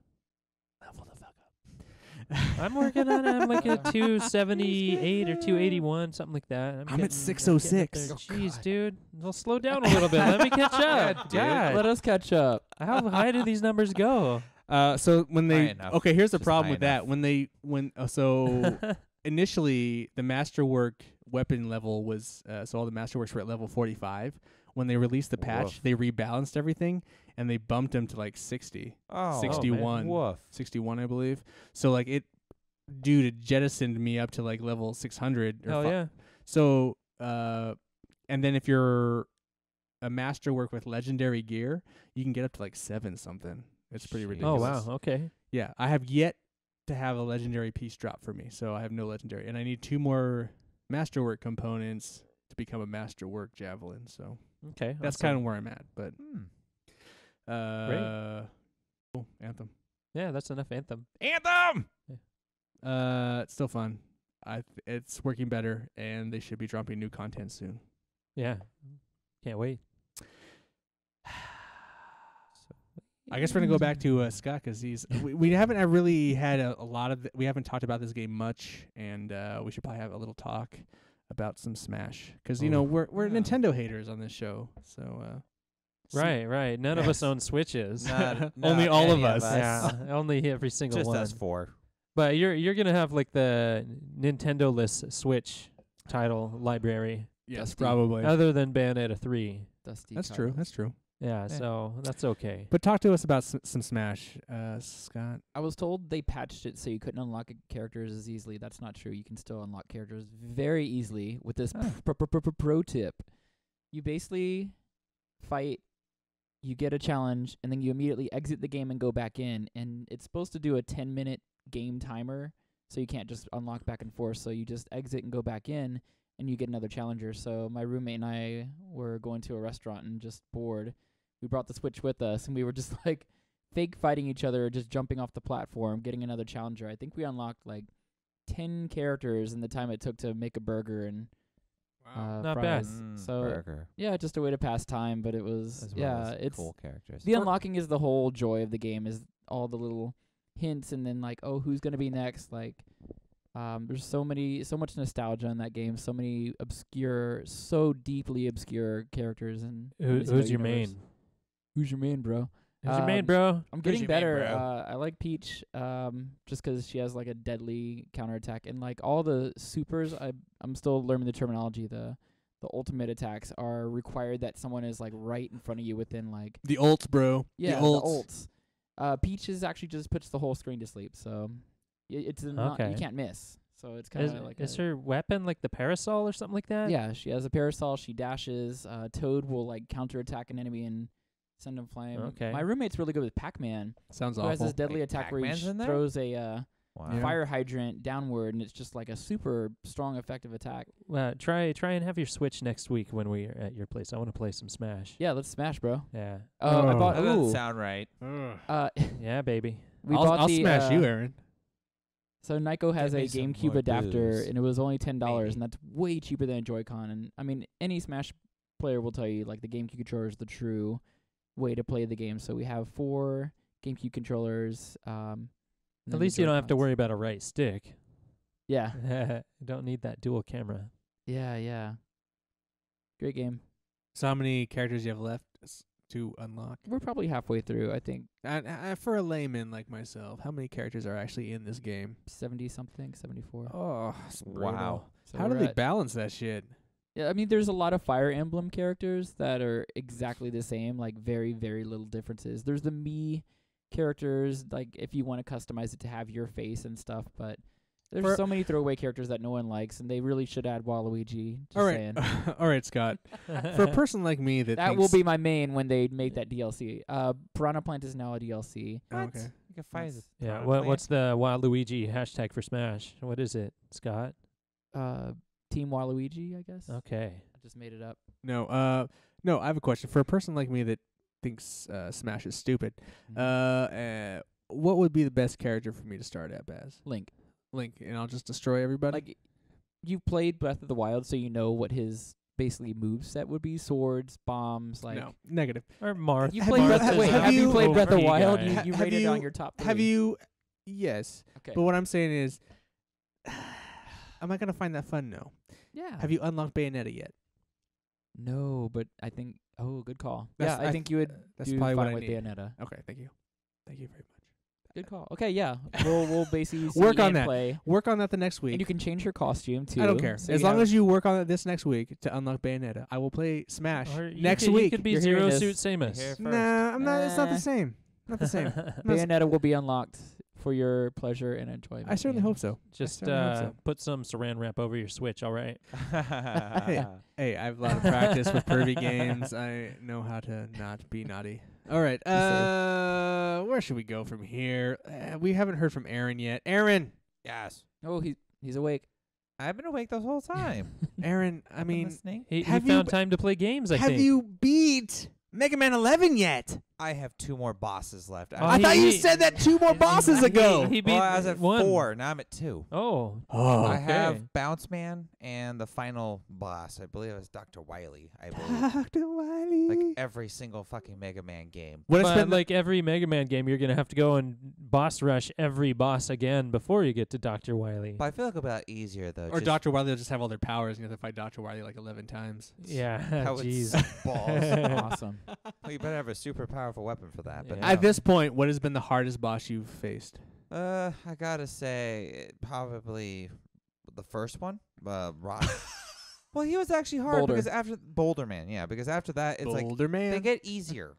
level the fuck up. I'm working on it. I'm like at 278 or 281, something like that. I'm getting- at 606. getting up there. Oh, Jeez, God. dude. Well, slow down a little bit. Let me catch up. dude. God. Let us catch up. How high do these numbers go? So when High they enough. okay, here's the Just problem high with that. So initially the masterwork weapon level was so all the masterworks were at level 45. When they released the patch, Woof. they rebalanced everything and they bumped them to like 60, Oh. 61, Woof. 61, I believe. So like it, dude, it jettisoned me up to like level 600. Hell yeah. So and then if you're a masterwork with legendary gear, you can get up to like 7 something. It's pretty Jeez. ridiculous. Oh, wow. Okay. Yeah, I have yet to have a legendary piece drop for me, so I have no legendary, and I need 2 more masterwork components to become a masterwork javelin. So Okay. that's awesome. kind of where I'm at. But Cool. Anthem. Yeah, that's enough Anthem. Anthem! It's still fun. It's working better, and they should be dropping new content soon. Yeah. Can't wait. I guess we're gonna go back to Scott because we haven't really had a lot of we haven't talked about this game much, and we should probably have a little talk about some Smash because we're Nintendo haters on this show. So Right. None of us own Switches. Only all of us. Yeah, only every single Just one. us four. But you're gonna have like the Nintendo-less Switch title library. Yes, Dusty. probably. Other than Bayonetta 3. Dusty. That's true. That's true. Yeah, so that's okay. But talk to us about some Smash, Scott. I was told they patched it so you couldn't unlock characters as easily. That's not true. You can still unlock characters very easily with this pro tip. You basically fight, you get a challenge, and then you immediately exit the game and go back in. And it's supposed to do a 10-minute game timer, so you can't just unlock back and forth. So you just exit and go back in, and you get another challenger. So my roommate and I were going to a restaurant and just bored. We brought the Switch with us, and we were just like fake fighting each other, just jumping off the platform, getting another challenger. I think we unlocked like 10 characters in the time it took to make a burger and Not bad. fries. So Burger. yeah, just a way to pass time, but it was As well as it's cool characters. the unlocking is the whole joy of the game, is all the little hints, and then like, oh, who's gonna be next? Like, there's so much nostalgia in that game, so many so deeply obscure characters. And Who's your main? Who's your main, bro? Who's your main, bro? I'm getting your main, better. bro? I like Peach, just 'cause she has like a deadly counterattack, and like all the supers. I'm still learning the terminology. The ultimate attacks are required that someone is like right in front of you within like The ults, bro. the the ults. ults. Peach is actually just puts the whole screen to sleep, so it's not, you Okay. can't miss. So it's kind of like is her weapon like the parasol or something like that? yeah, she has a parasol. She dashes. Toad will like counterattack an enemy and send him flying. Okay. My roommate's really good with Pac-Man. Sounds Who has awful. this deadly Wait, attack where Pac-Man's he in there? throws a Wow. Yeah. fire hydrant downward, and it's just like a super strong, effective attack. Try and have your Switch next week when we're at your place. I want to play some Smash. Yeah, let's smash, bro. Yeah. I Oh. bought. That doesn't Ooh, sound right. Yeah, baby. we I'll bought the. smash you, Aaron. So Nyko has Give a me some GameCube more adapter, booze. and it was only $10, Maybe. and that's way cheaper than a Joy-Con. And I mean, any Smash player will tell you like the GameCube controller is the true way to play the game. So we have 4 GameCube controllers. At least you don't have to worry about a right stick. Yeah, You don't need that dual camera. yeah. Great game. So how many characters you have left to unlock? We're probably halfway through. I think For a layman like myself, how many characters are actually in this game? 70-something, 74. Oh, Wow. So How do we're they at- balance that shit? Yeah, I mean, there's a lot of Fire Emblem characters that are exactly the same, like very, very little differences. There's the Mii characters, like if you want to customize it to have your face and stuff, but there's For- so many throwaway characters that no one likes, and they really should add Waluigi. Just All right, saying. all right, Scott. For a person like me that That will thinks, be my main when they make that DLC. Piranha Plant is now a DLC. Okay. You can find That's- Yeah. What's the Waluigi hashtag for Smash? What is it, Scott? Team Waluigi, I guess. Okay. I just made it up. No, I have a question. For a person like me that thinks Smash is stupid, what would be the best character for me to start up as? Link. Link, and I'll just destroy everybody? Like, you've played Breath of the Wild, so you know what his basically moveset would be: swords, bombs. Like, no, negative. Or Marth. you Have played you- Breath. Wait, have you played Breath of the Free Wild? guy. You Have rated it on you- your top 3. Have you? Yes. Okay. But what I'm saying is, am I gonna find that fun? No. Yeah. Have you unlocked Bayonetta yet? No, but I think. Oh, good call. That's- Yeah, I think you would That's do probably fine what I with need. Bayonetta. Okay, thank you. Thank you very much. Good call. Okay, yeah. We'll basically see Work on and that. play. Work on that the next And week. you can change your costume too. I don't care. So As you long have- as you work on it this next week to unlock Bayonetta, I will play Smash Or you next could, week. You could be You're hearing Zero this. Suit Samus. Here. Nah, I'm not. It's not Nah. the same. Not the same. Bayonetta will be unlocked for your pleasure and enjoyment. I certainly yeah. hope so. Just certainly hope so. put some saran wrap over your Switch, all right? Hey, I have a lot of practice with pervy games. I know how to not be naughty. All right. Where should we go from here? We haven't heard from Aaron yet. Aaron. Yes. Oh, he's awake. I've been awake the whole time. Aaron, I Been mean, listening. He Have you found b- time to play games, I have think. you beat Mega Man 11 yet? I have 2 more bosses left. I thought you said that 2 more bosses ago. He beat well, I was at one. 4. Now I'm at 2. Oh. I okay. have Bounce Man and the final boss. I believe it was Dr. Wily. I believe. Dr. Wily. Like every single fucking Mega Man game. What it's But been like every Mega Man game, you're gonna have to go and boss rush every boss again before you get to Dr. Wily. But I feel like it'll be a lot easier though. or Dr. Wily will just have all their powers and you have to fight Dr. Wily like 11 times. Yeah, That would jeez. suck balls. Awesome. Well, you better have a super powerful weapon for that. But Yeah. At this point, what has been the hardest boss you've faced? I gotta say, probably the first one. Rock. Well, he was actually hard Boulder. because after Boulder Man, yeah, because after that it's Boulder Man. like they get easier.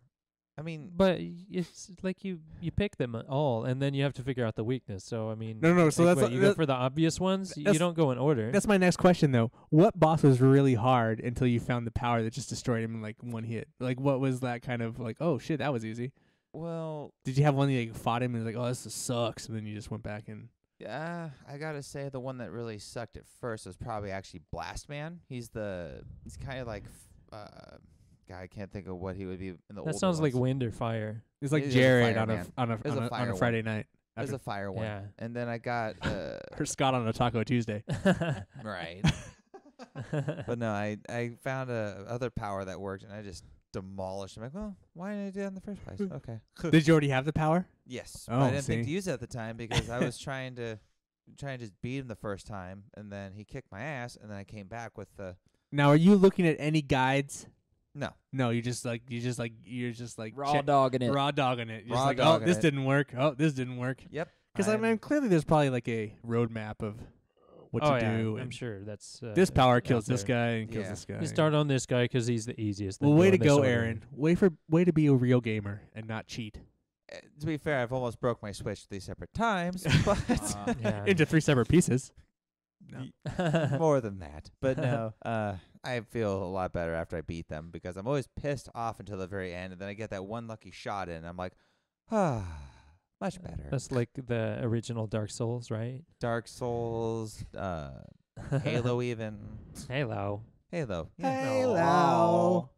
I mean, But it's like you pick them all, and then you have to figure out the weakness. So I mean, No, so like that's what, you go for the obvious ones. You that's- don't go in order. That's my next question, though. What boss was really hard until you found the power that just destroyed him in like one hit? Like, what was that kind of like? Oh shit, that was easy. well, Did you have one that you fought him and was like, oh, this just sucks, and then you just went back and? yeah, I gotta say the one that really sucked at first was probably actually Blast Man. He's kind of like, guy, I can't think of what he would be in the older That sounds like ones. wind or fire. It's like It is a Jarrod fire on a man. on a It was on a a, fire on a one. Friday night. There's a fire one, Yeah. and then I got Or Scott on a Taco Tuesday. right. But no, I found a other power that worked, and I just demolished him. Like, well, why didn't I do that in the first place? Okay. Did you already have the power? Yes, Oh, but I didn't think see. to use it at the time because I was trying to just beat him the first time, and then he kicked my ass, and then I came back with the Now, are you looking at any guides? no. No, you're just like Raw dogging it. raw dogging it. You're Raw just like, oh, dogging this it. didn't work. Oh, this didn't work. Yep. Because I mean, clearly there's probably like a roadmap of what oh to yeah, do. I'm and sure that's this power out kills this there. guy and kills Yeah. this guy. You start on this guy 'cause he's the easiest. then Well, way in to this go, order. Aaron. Way to be a real gamer and not cheat To be fair, I've almost broke my Switch 3 separate times, but Yeah. into 3 separate pieces. more than that. But no, I feel a lot better after I beat them because I'm always pissed off until the very end, and then I get that one lucky shot in, and I'm like, much better. That's like the original Dark Souls, right? Dark Souls, Halo even. Halo. Halo. Halo.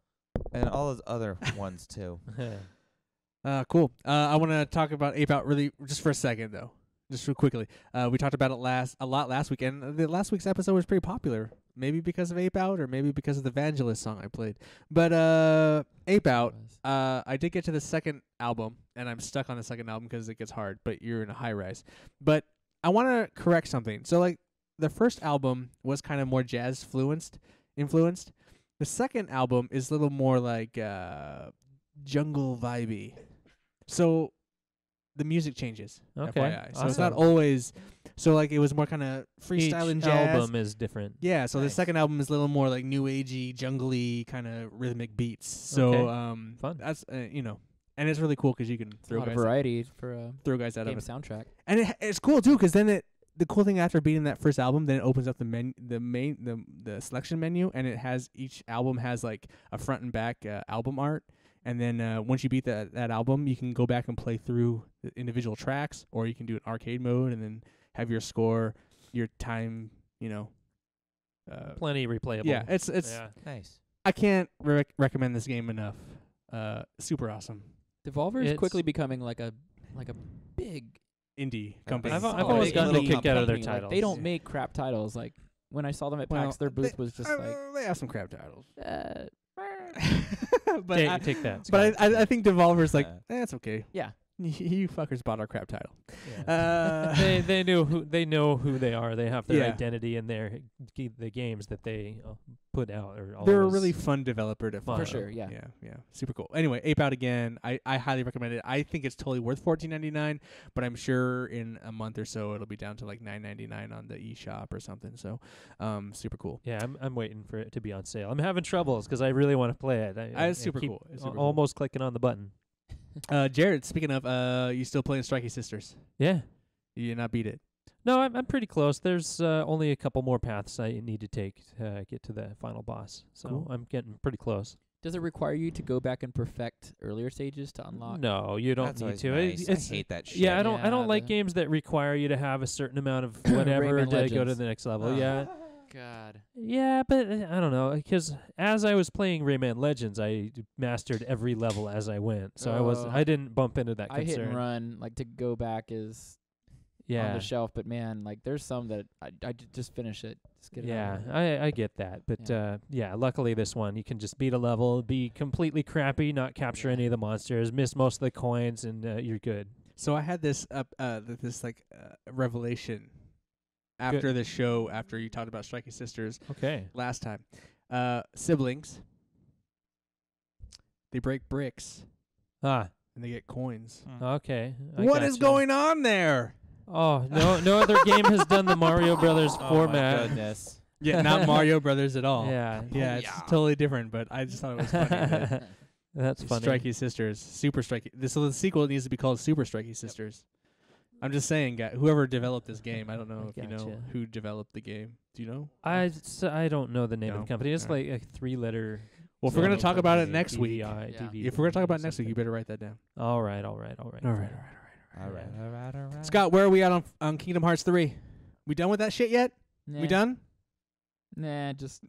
And all those other ones too. Cool. I want to talk about Ape Out really just for a second, though. Just real quickly. We talked about it a lot last week, and the last week's episode was pretty popular. Maybe because of Ape Out, or maybe because of the Vangelis song I played. But Ape Out, I did get to the second album, and I'm stuck on the second album because it gets hard, but you're in a high rise. But I want to correct something. So, like, the first album was kind of more jazz influenced. The second album is a little more like jungle vibey. So the music changes. Okay, FYI. So it's not awesome. always. So like it was more kind of freestyle and Each jazz. album is different. Yeah. So the Nice. second album is a little more like new agey, jungly kind of rhythmic beats. So Okay. Fun. that's and it's really cool 'cause you can A throw lot of guys variety for a throw guys out game of it. soundtrack. And it's cool too 'cause then the cool thing after beating that first album, then it opens up the selection menu, and it has each album has like a front and back album art. And then once you beat that album, you can go back and play through the individual tracks, or you can do an arcade mode and then have your score, your time, Plenty replayable. yeah, it's yeah. Nice. I can't recommend this game enough. Super awesome Devolver is It's- quickly becoming like a big. indie company. I've always big gotten a little kick out of their company. Like, titles. they don't make crap titles. Like when I saw them at PAX, their booth was just like. they have some crap titles, but Take, I, take that. but Scott. I think Devolver's like, Yeah. it's okay. Yeah. You fuckers bought our crap title. Yeah. they know who they are. They have their Yeah. identity in the games that they put out. Or They're a always really fun developer to follow. For sure, yeah. Yeah, super cool. Anyway, Ape Out again. I highly recommend it. I think it's totally worth $14.99, but I'm sure in a month or so it'll be down to like $9.99 on the eShop or something. So, super cool. Yeah, I'm waiting for it to be on sale. I'm having troubles 'cause I really want to play it. It's super keep cool. It's super almost clicking on the button. Jarrod, speaking of, you still playing Strikey Sisters? Yeah. You did not beat it. No, I'm pretty close. There's only a couple more paths I need to take to get to the final boss. So Cool. I'm getting pretty close. Does it require you to go back and perfect earlier stages to unlock? No, you don't That's need always to. nice. It's, I hate that shit. yeah, I don't Yeah, like the- games that require you to have a certain amount of whatever Rayman to go to Legends. the next level. Ah. Yeah. God. Yeah, but I don't know, because as I was playing Rayman Legends, I mastered every level as I went, so I didn't bump into that I hit concern. and run, like, to go back is on Yeah, the shelf, but man, like, there's some that just finish it. Just get it yeah, over with. I get that, but yeah, luckily this one you can just beat a level, be completely crappy, not capture any of the monsters, miss most of the coins, and you're good. So I had this revelation after the show, after you talked about Striking Sisters Okay. last time. Siblings, they break bricks Ah, and they get coins. okay. What is going on there? Oh, no other game has done the Mario Brothers format. Oh my goodness. Yeah, not Mario Brothers at all. Yeah. Yeah, it's totally different, but I just thought it was funny. that That's funny. Strikey Sisters, Super Strikey. So the sequel needs to be called Super Strikey Sisters. I'm just saying, whoever developed this game, I don't know if you know Gotcha. who developed the game. Do you know? I don't know the name of No? the company. It's Alright. like a 3-letter. Well, if we're gonna talk about it next week, DVI, Yeah. DVD, if we're gonna talk about it or next week, you something. better write that down. All right. All right. All right. Scott, where are we at on Kingdom Hearts 3? We done with that shit yet? Nah. We done? Nah, just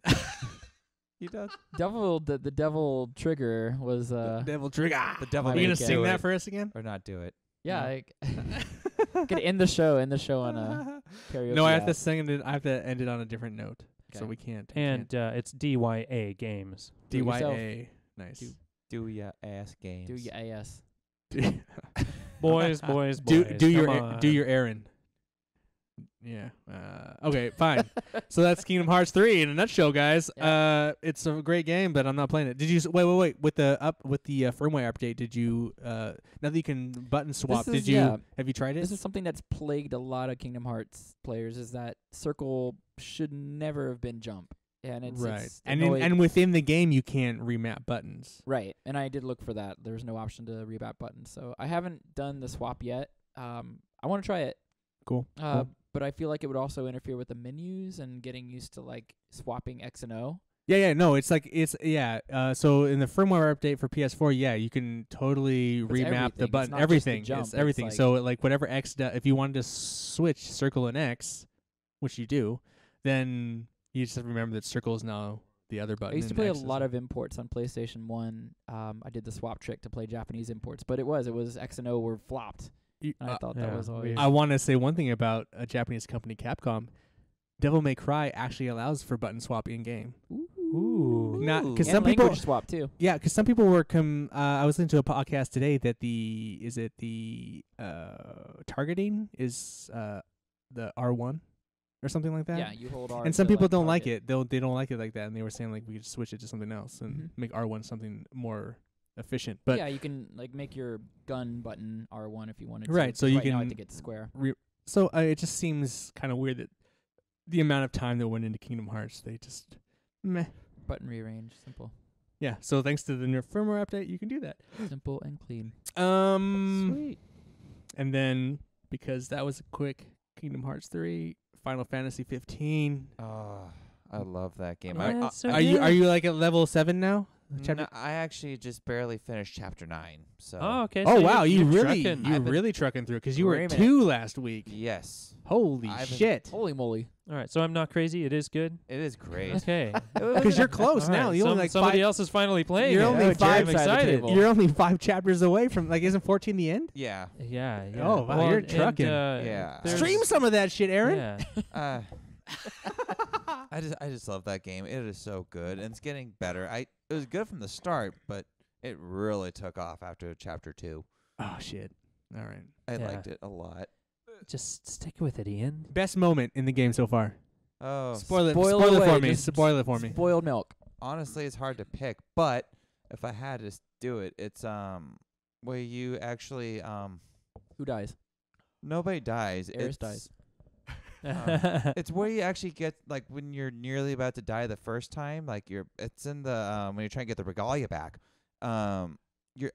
He does. the devil trigger was Devil Trigger. The devil. Are you gonna make sing it. that for us again? or not do it? yeah. I could end the show on a karaoke. No, I have to app. sing it. I have to end it on a different note, so Okay. we can't. And it's DYA Games. Do it yourself. DYA. Nice. Do ya ass games? Do your ass. Boys. do your come on. do your errand. Yeah. Okay. Fine. So that's Kingdom Hearts 3 in a nutshell, guys. Yeah. It's a great game, but I'm not playing it. Did you wait with the firmware update? Did you now that you can button swap? This is- Did you yeah. have you tried it? This is something that's plagued a lot of Kingdom Hearts players. Is that circle should never have been jump, and it's right. It's And annoying- and within the game, you can't remap buttons. right. And I did look for that. There's no option to remap buttons, so I haven't done the swap yet. I want to try it. Cool. Cool. But I feel like it would also interfere with the menus and getting used to like swapping X and O. Yeah, no, it's like so in the firmware update for PS4, you can totally It's remap everything. the It's button. not just the Everything. jump. It's It's everything. like- So like whatever X if you wanted to switch circle and X, which you do, then you just have to remember that circle is now the other button. I used to and play a X is lot of imports on PlayStation 1. I did the swap trick to play Japanese imports, but it was X and O were flopped. And I thought that yeah, was always weird. I want to say one thing about a Japanese company, Capcom. Devil May Cry actually allows for button swap in game. Ooh. Not because and some people. language swap too. Yeah, because some people were I was listening to a podcast today that the targeting is the R1 or something like that. Yeah, you hold R. And some to, people like, don't like target. it. They don't like it like that, and they were saying like we could switch it to something else and Mhm. make R1 something more efficient. But yeah, you can like make your gun button R1 if you wanted to. Right, so 'cause you right now I can think it's square. so it just seems kind of weird that the amount of time that went into Kingdom Hearts, they just meh. Button rearrange, simple, Yeah, so thanks to the firmware update, you can do that. simple and clean. Sweet. And then because that was a quick Kingdom Hearts 3, Final Fantasy 15. Oh, I love that game. Yeah, it's so Are you good. like at level 7 now? No, I actually just barely finished chapter 9. So Oh, okay. Oh so wow, you you're really trucking. I've been- really trucking through because you were at Raymond. 2 last week. yes, Holy I've been- shit! Holy moly! All right, so I'm not crazy. It is good. it is great. Okay. Because you're close All now. right, You only like somebody 5. else is finally playing. You're it. only Oh, five I'm side of the excited. table. You're only 5 chapters away from like isn't 14 the end? Yeah, Yeah. Oh, wow, you're trucking. Yeah. there's- Stream some of that shit, Aaron. Yeah. I just love that game. It is so good, and it's getting better. It was good from the start, but it really took off after chapter 2. Oh shit! All right. I Yeah. liked it a lot. Just stick with it, Ian. Best moment in the game so far. Oh, Spoil it. Spoil Spoil it away, for me. just Spoil it for me. Spoiled milk. honestly, it's hard to pick. But if I had to do it, it's where you actually Who dies? nobody dies. Eris It's dies. It's where you actually get like when you're nearly about to die the first time. Like it's in the when you're trying to get the regalia back. You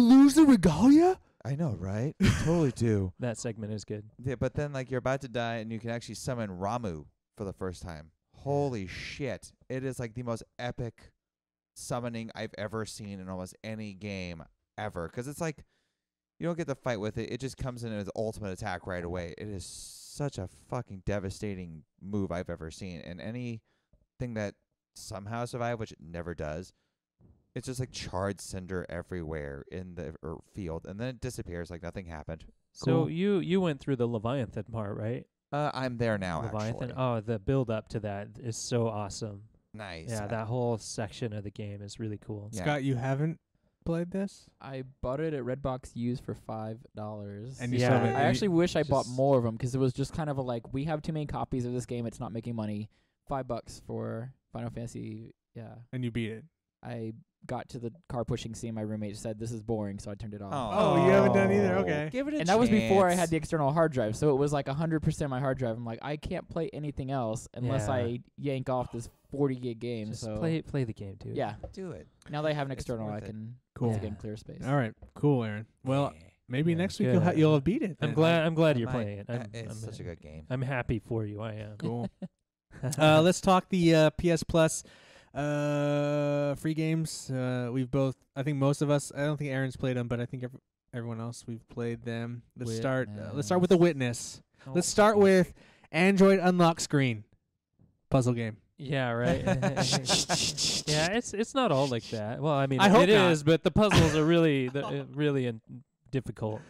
lose the regalia? I know, right? You totally do. That segment is good. Yeah, but then like you're about to die and you can actually summon Ramu for the first time. Holy shit. It is like the most epic summoning I've ever seen in almost any game ever. 'Cause it's like you don't get to fight with it. It just comes in as ultimate attack right away. It is such a fucking devastating move I've ever seen. And anything that somehow survived, which it never does, it's just like charred cinder everywhere in the field, and then it disappears like nothing happened. So you went through the Leviathan part, right? I'm there now, Leviathan. actually. Oh, the build up to that is so awesome. Nice. Yeah, that whole section of the game is really cool. Yeah. Scott, you haven't played this? I bought it at Redbox used for $5. And you Yeah. still haven't- I actually wish I bought just- more of them because it was just kind of a like, we have too many copies of this game. It's not making money. $5 for Final Fantasy. Yeah. and you beat it. I got to the car pushing scene. My roommate said, this is boring, so I turned it off. Oh, you haven't done either? Okay. Give it a And that was before I chance. had the external hard drive, so it was like 100% my hard drive. I'm like, I can't play anything else unless Yeah. I yank off this 40 gig game. Just so play the game, dude. yeah, Do it. now that I have an It's external, I worth it. can Cool. once again clear space. All right. Cool, Aaron. Well, Yeah. maybe Yeah, next week good. you'll have beat it. I'm then. glad you're Might. playing it. It's I'm such a good game. I'm happy for you. I am. Cool. Let's talk the PS Plus free games. I think most of us, I don't think Aaron's played them, but I think everyone else, we've played them. Let's start with The Witness. Let's start with Android unlock screen puzzle game. Yeah, right. Yeah, it's not all like that. Well, I mean, I hope it not. is, but the puzzles are really difficult.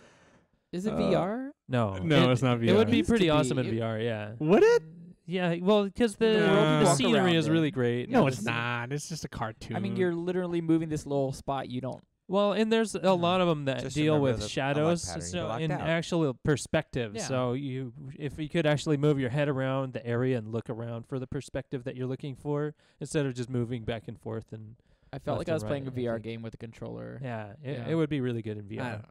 Is it VR? No, No, it's not It would VR. be Used to pretty be. awesome in It- VR. Yeah. Would it? Yeah, well, because the No. the Walk scenery around is it. really great. No, Yeah, it's this- not. It's just a cartoon. I mean, you're literally moving this little spot. You don't. Well, and there's a lot of them that Just deal remember with the unlock shadows, pattern you so blocked in out. actual perspective. Yeah. So if you could actually move your head around the area and look around for the perspective that you're looking for, instead of just moving back and forth and I felt Left like I and was playing a right, I VR think. game with a controller. yeah, Yeah. it would be really good in VR.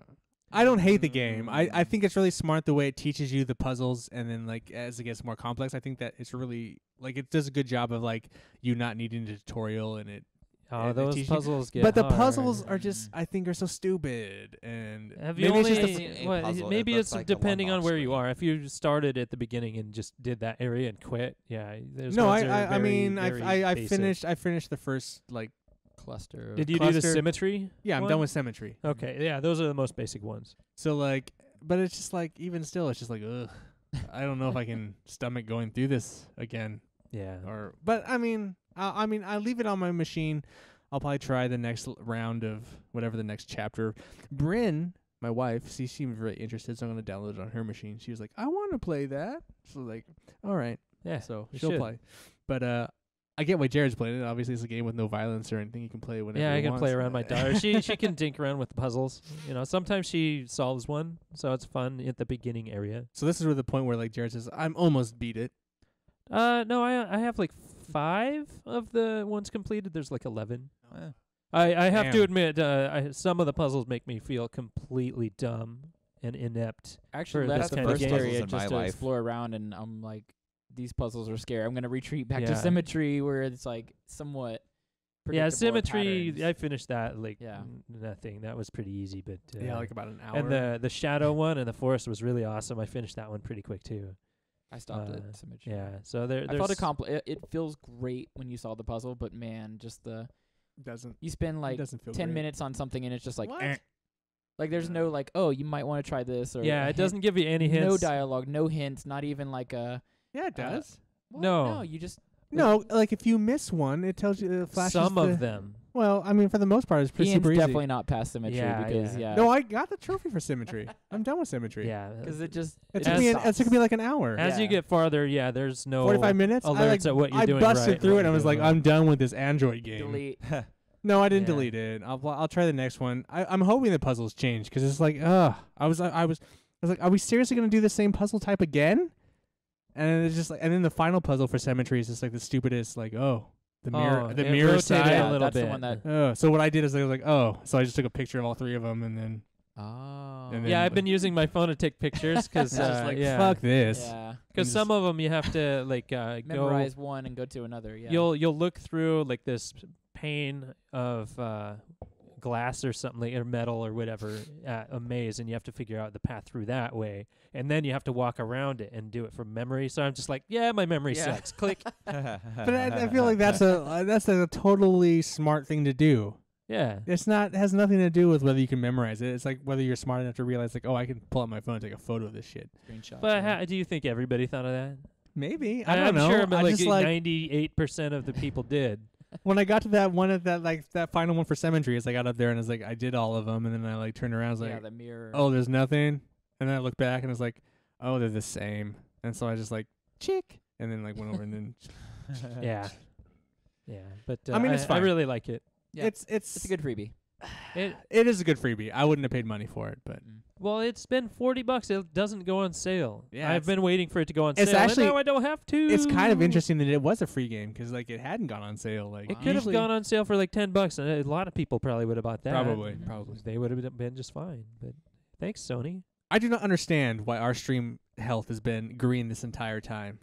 I don't hate the game. I think it's really smart the way it teaches you the puzzles, and then like as it gets more complex, I think that it's really like it does a good job of like you not needing a tutorial and it. Oh, and it those teaches you- puzzles get But the hard. puzzles are just I think are so stupid and Have you maybe it's only? just a what, puzzle, maybe it it's looks like a depending on one-box where you screen. are. If you started at the beginning and just did that area and quit, yeah. There's no. ones that are I very, mean very I basic. finished the first like Cluster. Did you do the cluster. symmetry? yeah I'm one? done with symmetry. Okay, yeah, those are the most basic ones. So like, but it's just like even still it's just like ugh. I don't know if I can stomach going through this again. Yeah. But I mean, I leave it on my machine. I'll probably try the next round of whatever the next chapter. Bryn, my wife, she seemed very interested, so I'm gonna download it on her machine. She was like, "I want to play that." So like, all right, Yeah. so you she'll should. play. But I get why Jared's playing it. Obviously, it's a game with no violence or anything. You can play whenever. Yeah, he I can play wants. around my daughter. She can dink around with the puzzles. You know, sometimes she solves one, so it's fun at the beginning area. So this is where the point where like Jared says, "I'm almost beat it." No, I have like 5 of the ones completed. There's like 11. Eh. I have to Damn. admit, some of the puzzles make me feel completely dumb and inept. Actually, for that's this the kind of first game. area Puzzles in just my to life. explore around, and I'm like, these puzzles are scary. I'm gonna retreat back to Yeah. symmetry, where it's like somewhat. Yeah, predictable symmetry. patterns. I finished that like Yeah. nothing. That was pretty easy, but Yeah, like about an hour. and the shadow one and the forest was really awesome. I finished that one pretty quick too. I stopped uh, at symmetry. Yeah, so there's I felt it feels great when you solve the puzzle, but man, just doesn't you spend it like doesn't feel 10 great. minutes on something and it's just like What? eh. Like there's no like, oh, you might want to try this, or yeah, a it doesn't give you any hints. no dialogue, no hints, not even like a Yeah, it does. what? No. no, you just No, like if you miss one, it tells you it flashes Some the, of them. Well, I mean, for the most part, it's pretty Ian's super easy. definitely not past symmetry Yeah, because yeah. No, I got the trophy for symmetry. I'm done with symmetry. Yeah, because it just It As- took me like an hour. as you Yeah. get farther, yeah, there's no 45 minutes. alerts at what you're I doing busted right, through what it and I you're was like, doing wrong. I'm done with this Android game. delete. No, I didn't Yeah. delete it. I'll try the next one. I'm hoping the puzzles change because it's like, I was like, are we seriously gonna do the same puzzle type again? And it's just like, and then the final puzzle for symmetry is just like the stupidest, like, the mirror, Oh, the it mirror rotated side. a little that's bit. the one that. So what I did is I was like, so I just took a picture of all 3 of them and then Oh. And Yeah, then- I've been using my phone to take pictures because it's just like, yeah, fuck this. Yeah. because some of them you have to like go. Memorize one and go to another. Yeah. You'll look through like this pane of glass or something like, or metal or whatever at a maze, and you have to figure out the path through that way, and then you have to walk around it and do it from memory. So I'm just like, yeah, my memory Yeah. sucks. Click. But I feel like that's a totally smart thing to do. Yeah. It's not. It has nothing to do with whether you can memorize it. It's like whether you're smart enough to realize, like, oh, I can pull out my phone and take a photo of this shit. Screenshot. But do you think everybody thought of that? Maybe. I don't I'm know. sure, but I like just like 98% of the people did. when I got to that one at that final one for Cemetery, I got up there and I was like, I did all of them, and then I like turned around, I was yeah, like, the mirror. oh, there's nothing, and then I looked back and I was like, oh, they're the same, and so I just like chick, and then like went over and then Yeah. Yeah. But I mean, it's I fine. really like it. Yeah, it's it's a good freebie. It it is a good freebie. I wouldn't have paid money for it, but Well, it's been $40. It doesn't go on sale. Yeah, I've it's- been waiting for it to go on it's sale. actually- and now I don't have to. it's kind of interesting that it was a free game because like it hadn't gone on sale. Like It could have usually- gone on sale for like $10, and a lot of people probably would have bought that. Probably. They would have been just fine. But thanks, Sony. I do not understand why our stream health has been green this entire time.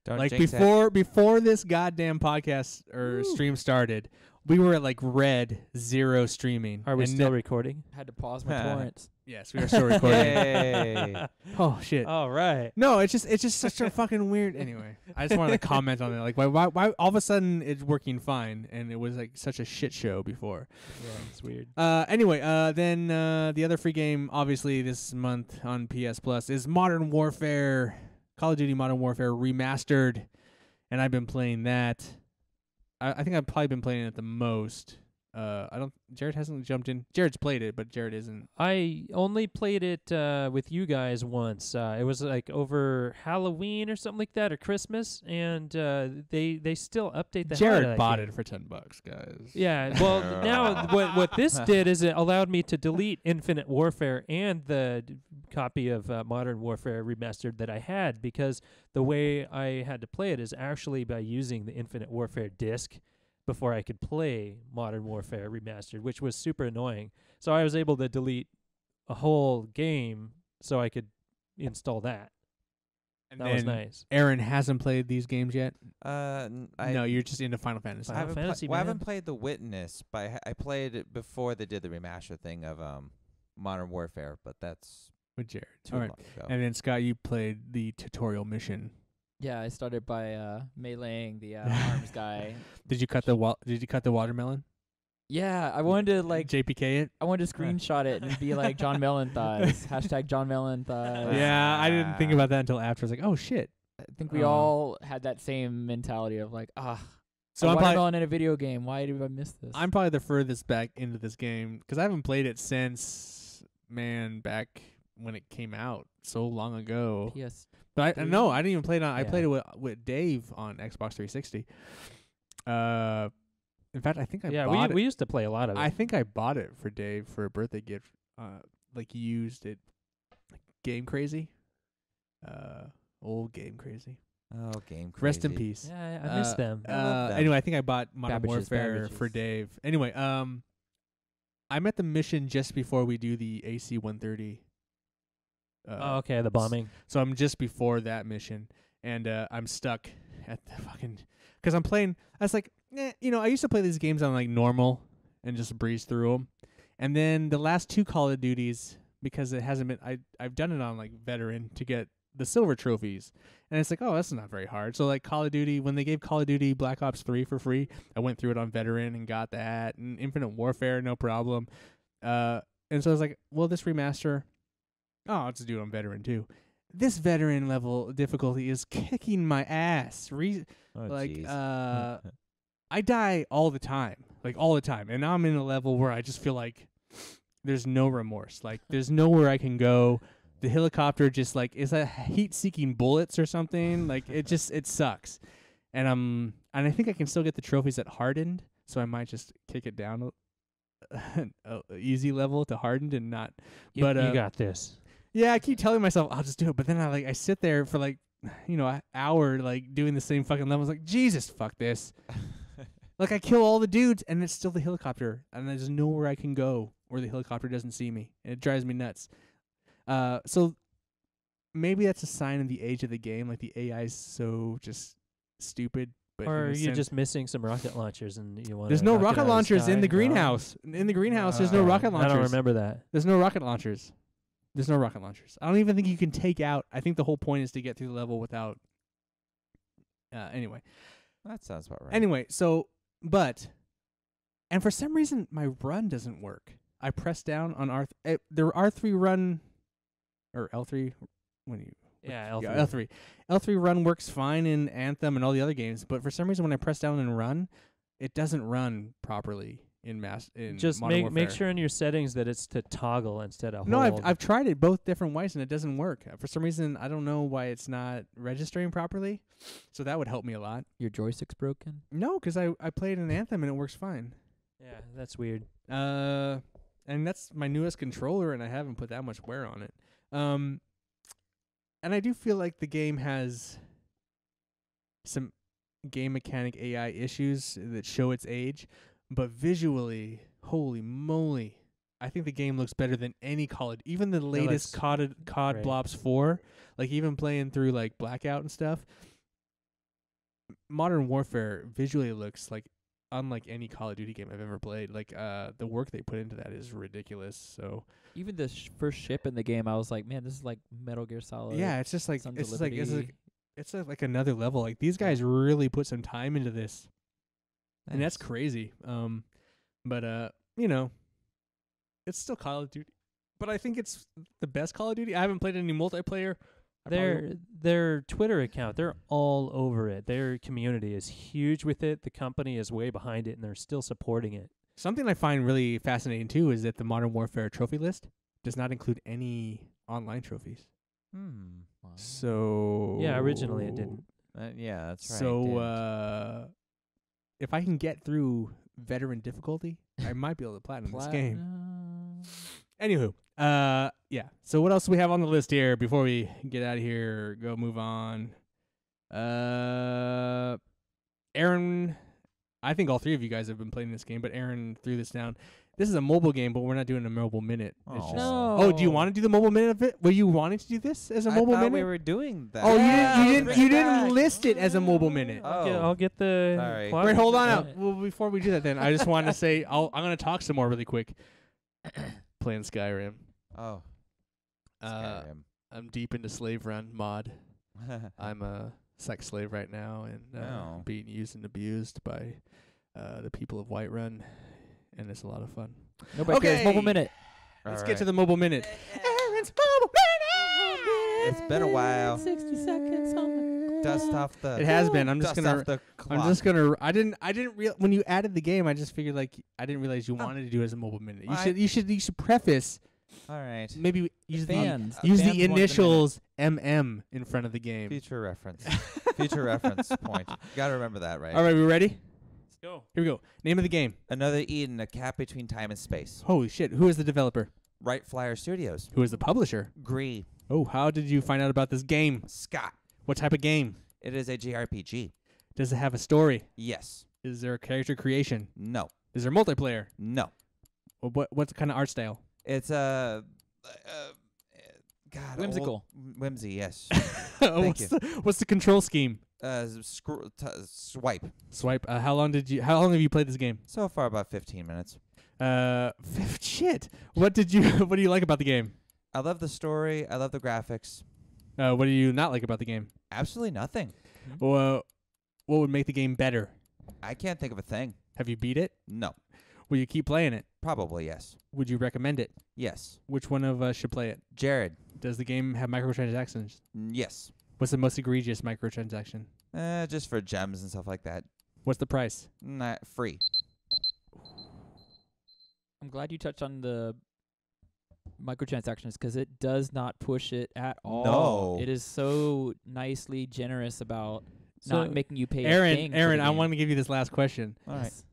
Don't Like jinx it. before this goddamn podcast or stream started, we were at like red 0 streaming. Are we And still no- recording? Had to pause my torrents. Yes, we are still recording. Yay. Oh shit. All right. No, it's just such a fucking weird. Anyway, I just wanted to comment on it. Like, why all of a sudden it's working fine, and it was like such a shit show before. Yeah, it's weird. Anyway, then the other free game, obviously this month on PS Plus, is Modern Warfare, Call of Duty Modern Warfare Remastered, and I've been playing that. I think I've probably been playing it the most. Jarrod hasn't jumped in. Jarrod's played it, but Jarrod isn't. I only played it with you guys once. It was like over Halloween or something like that, or Christmas, and they still update the hell out of Jarrod that bought game. it for $10, guys. Yeah, well, now what this did is it allowed me to delete Infinite Warfare and the copy of Modern Warfare Remastered that I had, because the way I had to play it is actually by using the Infinite Warfare disc before I could play Modern Warfare Remastered, which was super annoying. So I was able to delete a whole game so I could install that. And That was then nice. Aaron hasn't played these games yet. No, You're just into Final Fantasy. I Final haven't, Fantasy, I man. haven't played The Witness, but I played it before they did the remaster thing of Modern Warfare, but that's With Jarrod. too All right. long ago. And then Scott, you played the tutorial mission. Yeah, I started by meleeing the arms guy. Did you cut the watermelon? Yeah, I wanted to like JPK it? I wanted to screenshot it and be like John Mellon thighs. Hashtag John Mellon thighs. Yeah, I didn't think about that until after. I was like, oh shit. I think we all had that same mentality of like, So a I'm probably, watermelon in a video game. Why did I miss this? I'm probably the furthest back into this game because I haven't played it since back when it came out so long ago. PS. But I no, I didn't even play it on. I Yeah. played it with Dave on Xbox 360. In fact, I think I bought we it. used to play a lot of it. I think I bought it for Dave for a birthday gift. Like used it. Game Crazy. Old Game Crazy. Oh, Game Crazy. Rest in peace. Yeah, I miss them. I love them. Anyway, I think I bought Modern Babbage's, Warfare for Babbage's. Dave. Anyway, I'm at the mission just before we do the AC-130. Oh, okay, the bombing. So I'm just before that mission, and I'm stuck at the fucking because I'm playing. I was like, I used to play these games on like normal and just breeze through them, and then the last 2 Call of Duties, because it hasn't been. I've done it on like veteran to get the silver trophies, and it's like, oh, that's not very hard. So like Call of Duty, when they gave Call of Duty Black Ops 3 for free, I went through it on veteran and got that, and Infinite Warfare, no problem. And so I was like, well, this remaster. Oh, I'll just do it on veteran too. This veteran level difficulty is kicking my ass. Oh, I die all the time, and now I'm in a level where I just feel like there's no remorse. Like there's nowhere I can go. The helicopter just like is that heat-seeking bullets or something. Like it sucks. And I think I can still get the trophies at hardened, so I might just kick it down a easy level to hardened and not. You got this. Yeah, I keep telling myself I'll just do it, but then I sit there for like, an hour like doing the same fucking levels. Like Jesus, fuck this. Like I kill all the dudes, and it's still the helicopter, and there's nowhere I can go where the helicopter doesn't see me, and it drives me nuts. So maybe that's a sign of the age of the game. Like the AI is so just stupid. But Or in are a you sense- just missing some rocket launchers and you want? There's no rocket launchers in the greenhouse. In the greenhouse, there's no rocket launchers. I don't remember that. There's no rocket launchers. There's no rocket launchers. I don't even think you can take out. I think the whole point is to get through the level without. Anyway. That sounds about right. Anyway, so but And for some reason, my run doesn't work. I press down on the R3 run, or L3, when you... Yeah, L3. Yeah, L3. L3 run works fine in Anthem and all the other games, but for some reason when I press down and run, it doesn't run properly in Just Modern make Warfare. sure in your settings that it's to toggle instead of No, hold. I've tried it both different ways and it doesn't work. For some reason, I don't know why it's not registering properly. So that would help me a lot. Your joystick's broken? No, 'cause I played in Anthem and it works fine. Yeah, that's weird. And that's my newest controller, and I haven't put that much wear on it. And I do feel like the game has some game mechanic AI issues that show its age, but visually, holy moly, I think the game looks better than any COD. Even the latest COD great. Blops 4, like even playing through like Blackout and stuff, Modern Warfare visually looks like unlike any Call of Duty game I've ever played. Like the work they put into that is ridiculous. So Even the first ship in the game, I was like, man, this is like Metal Gear Solid. yeah, it's just like Sons it's of just like Liberty. it's like another level. Like these guys really put some time into this, and that's Nice. crazy. But you know, it's still Call of Duty. But I think it's the best Call of Duty. I haven't played any multiplayer. Their Twitter account, they're all over it. Their community is huge with it. The company is way behind it, and they're still supporting it. Something I find really fascinating too is that the Modern Warfare trophy list does not include any online trophies. Wow. So Yeah, originally it didn't. Yeah, that's right. So if I can get through veteran difficulty, I might be able to platinum this game. Anywho, yeah. So what else do we have on the list here before we get out of here? Go move on. Aaron, I think all three of you guys have been playing this game, but Aaron threw this down. This is a mobile game, but we're not doing a mobile minute. It's just, No. oh, do you want to do the mobile minute of it? Were you wanting to do this as a mobile I thought minute? we were doing that. Oh, Yeah, you bring didn't it back. list it as a mobile minute. Oh. I'll get the Sorry. clock. Wait, hold on. Yeah. Well, before we do that, then I just wanted to say I'm gonna talk some more really quick. Playing Skyrim. Oh. Skyrim. I'm deep into Slave Run mod. I'm a sex slave right now and Oh. being used and abused by the people of Whiterun, and it's a lot of fun. Nobody cares. Mobile Okay. minute. Let's All get to right. the mobile minute. Aaron's mobile minute. It's been a while. 60 seconds on Dust off the. It has been. I'm dust just gonna. off the clock. I'm just gonna. I didn't real when you added the game. I just figured like I didn't realize you Oh. wanted to do it as a mobile minute. Well, You should preface. All right. Maybe use Fans. use Fans the want the initials MM in front of the game. Future reference. Future reference point. Gotta remember that, right? All right, we ready? Let's go. Here we go. Name of the game. Another Eden, a cap between time and space. Holy shit! Who is the developer? Right Flyer Studios. Who is the publisher? Gree. Oh, how did you find out about this game? Scott. What type of game? It is a JRPG. Does it have a story? Yes. Is there a character creation? No. Is there multiplayer? No. What's kind of art style? It's a. God. Whimsical. Whimsy. Yes. What's the control scheme? Swipe. Swipe. How long have you played this game? So far, about 15 minutes. Shit. What do you like about the game? I love the story. I love the graphics. What do you not like about the game? Absolutely nothing. What would make the game better? I can't think of a thing. Have you beat it? No. Will you keep playing it? Probably yes. Would you recommend it? Yes. Which one of us should play it? Jarrod. Does the game have microtransactions? Yes. What's the most egregious microtransaction? Just for gems and stuff like that. What's the price? Not free. I'm glad you touched on the microtransactions because it does not push it at all. No. It is so nicely generous about So not making you pay a Aaron, thing for Aaron, the I game. want to give you this last question. All right. Yes.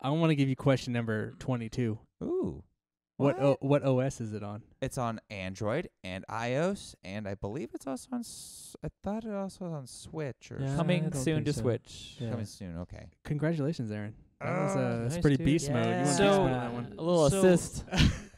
I want to give you question number 22. Ooh. What OS is it on? It's on Android and iOS, and I believe it's also on. I thought it also was on Switch or Yeah. something. I Coming don't soon think to so. Switch. Yeah. Coming soon. Okay. Congratulations, Aaron. That's nice, pretty dude. beast mode. You went beast So- mode on that one. A little So- assist.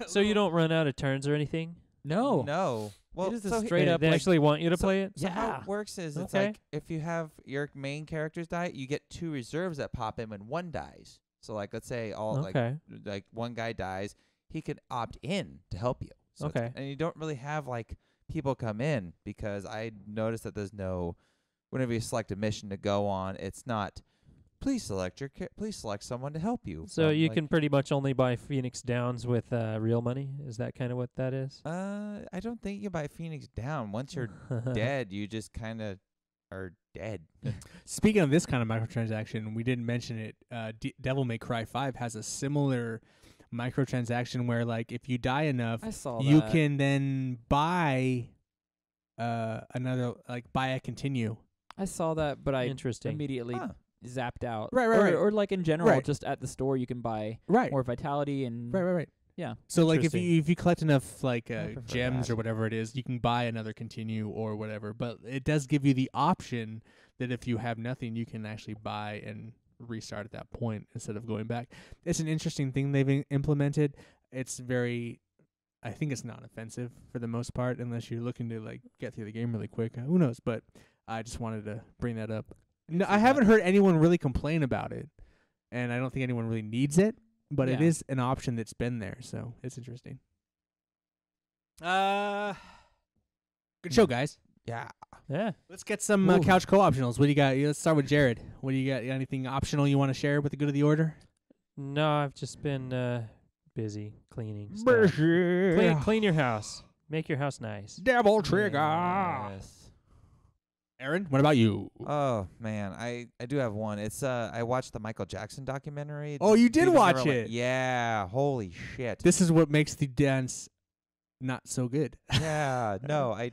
So you don't run out of turns or anything? No. No. Well, It is a so straight They- up They like actually want you to so- play it? So how Yeah. it works is it's Okay. like if you have your main characters die, you get 2 reserves that pop in when one dies. So like let's say Okay. like one guy dies, he could opt in to help you. So Okay. and you don't really have like people come in because I noticed that there's no whenever you select a mission to go on, it's not please select someone to help you. So you like, can pretty much only buy Phoenix Downs with real money. Is that kind of what that is? I don't think you buy Phoenix Down. Once you're dead, you just kind of are dead. Speaking of this kind of microtransaction, we didn't mention it. Devil May Cry 5 has a similar microtransaction where, like, if you die enough, I saw you that. can then buy another, like, buy a continue. I saw that, but I Interesting. immediately zapped out. Right, or like in general, Right. just at the store, you can buy Right. more vitality and Right. yeah. So, like, if Interesting. you collect enough, like, prefer gems that. or whatever it is, you can buy another continue or whatever. But it does give you the option that if you have nothing, you can actually buy and restart at that point instead of going back. It's an interesting thing they've implemented. It's very, I think it's not offensive for the most part, unless you're looking to, like, get through the game really quick. Who knows? But I just wanted to bring that up. No, I haven't heard anyone really complain about it, and I don't think anyone really needs it. But it Yeah. is an option that's been there, so it's interesting. Good show, guys. Yeah. Yeah. Let's get some Ooh. couch co-optionals. What do you got? Let's start with Jarrod. What do you got? Anything optional you want to share with the good of the order? No, I've just been busy cleaning stuff. Clean your house. Make your house nice. Devil Trigger. Yes. Aaron, what about you? Oh man, I do have one. It's I watched the Michael Jackson documentary. Oh, you did Leaving watch Neverland. it. Yeah, holy shit. This is what makes the dance not so good. Yeah, no, I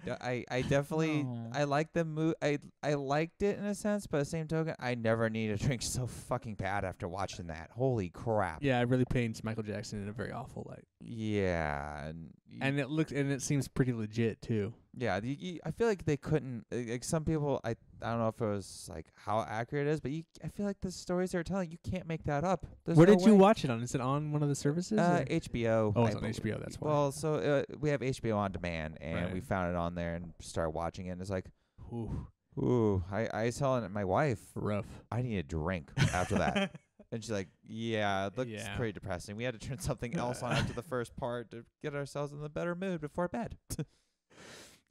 definitely No. I like the I liked it in a sense, but at the same token, I never need a drink so fucking bad after watching that. Holy crap. Yeah, it really paints Michael Jackson in a very awful light, Yeah, and it seems pretty legit too. yeah, I feel like they couldn't. Like some people, I don't know if it was like how accurate it is, but I feel like the stories they're telling, you can't make that up. There's Where no did you way. watch it on? Is it on one of the services? or- HBO. Oh, it's I on believe. HBO, that's why. Well, so we have HBO on demand, and Right. we found it on there and started watching it. And it's like, Ooh, I was telling my wife, rough. I need a drink after that. And she's like, yeah, it looks Yeah. pretty depressing. We had to turn something else on after the first part to get ourselves in the better mood before bed.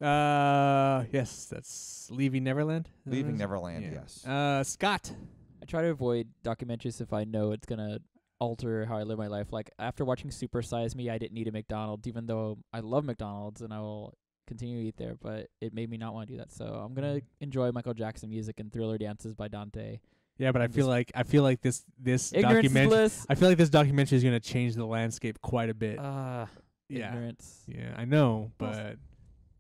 Yes, that's Leaving Neverland. Is that what it Leaving is? Neverland, Yeah. yes. Scott. I try to avoid documentaries if I know it's gonna alter how I live my life. Like after watching Super Size Me, I didn't need a McDonald's, even though I love McDonald's and I will continue to eat there. But it made me not want to do that. So I'm gonna enjoy Michael Jackson music and Thriller Dances by Dante. Yeah, but I I'm feel just- like this Ignorance is documentary. bliss. I feel like this documentary is going to change the landscape quite a bit. Yeah. Ignorance. Yeah, I know, but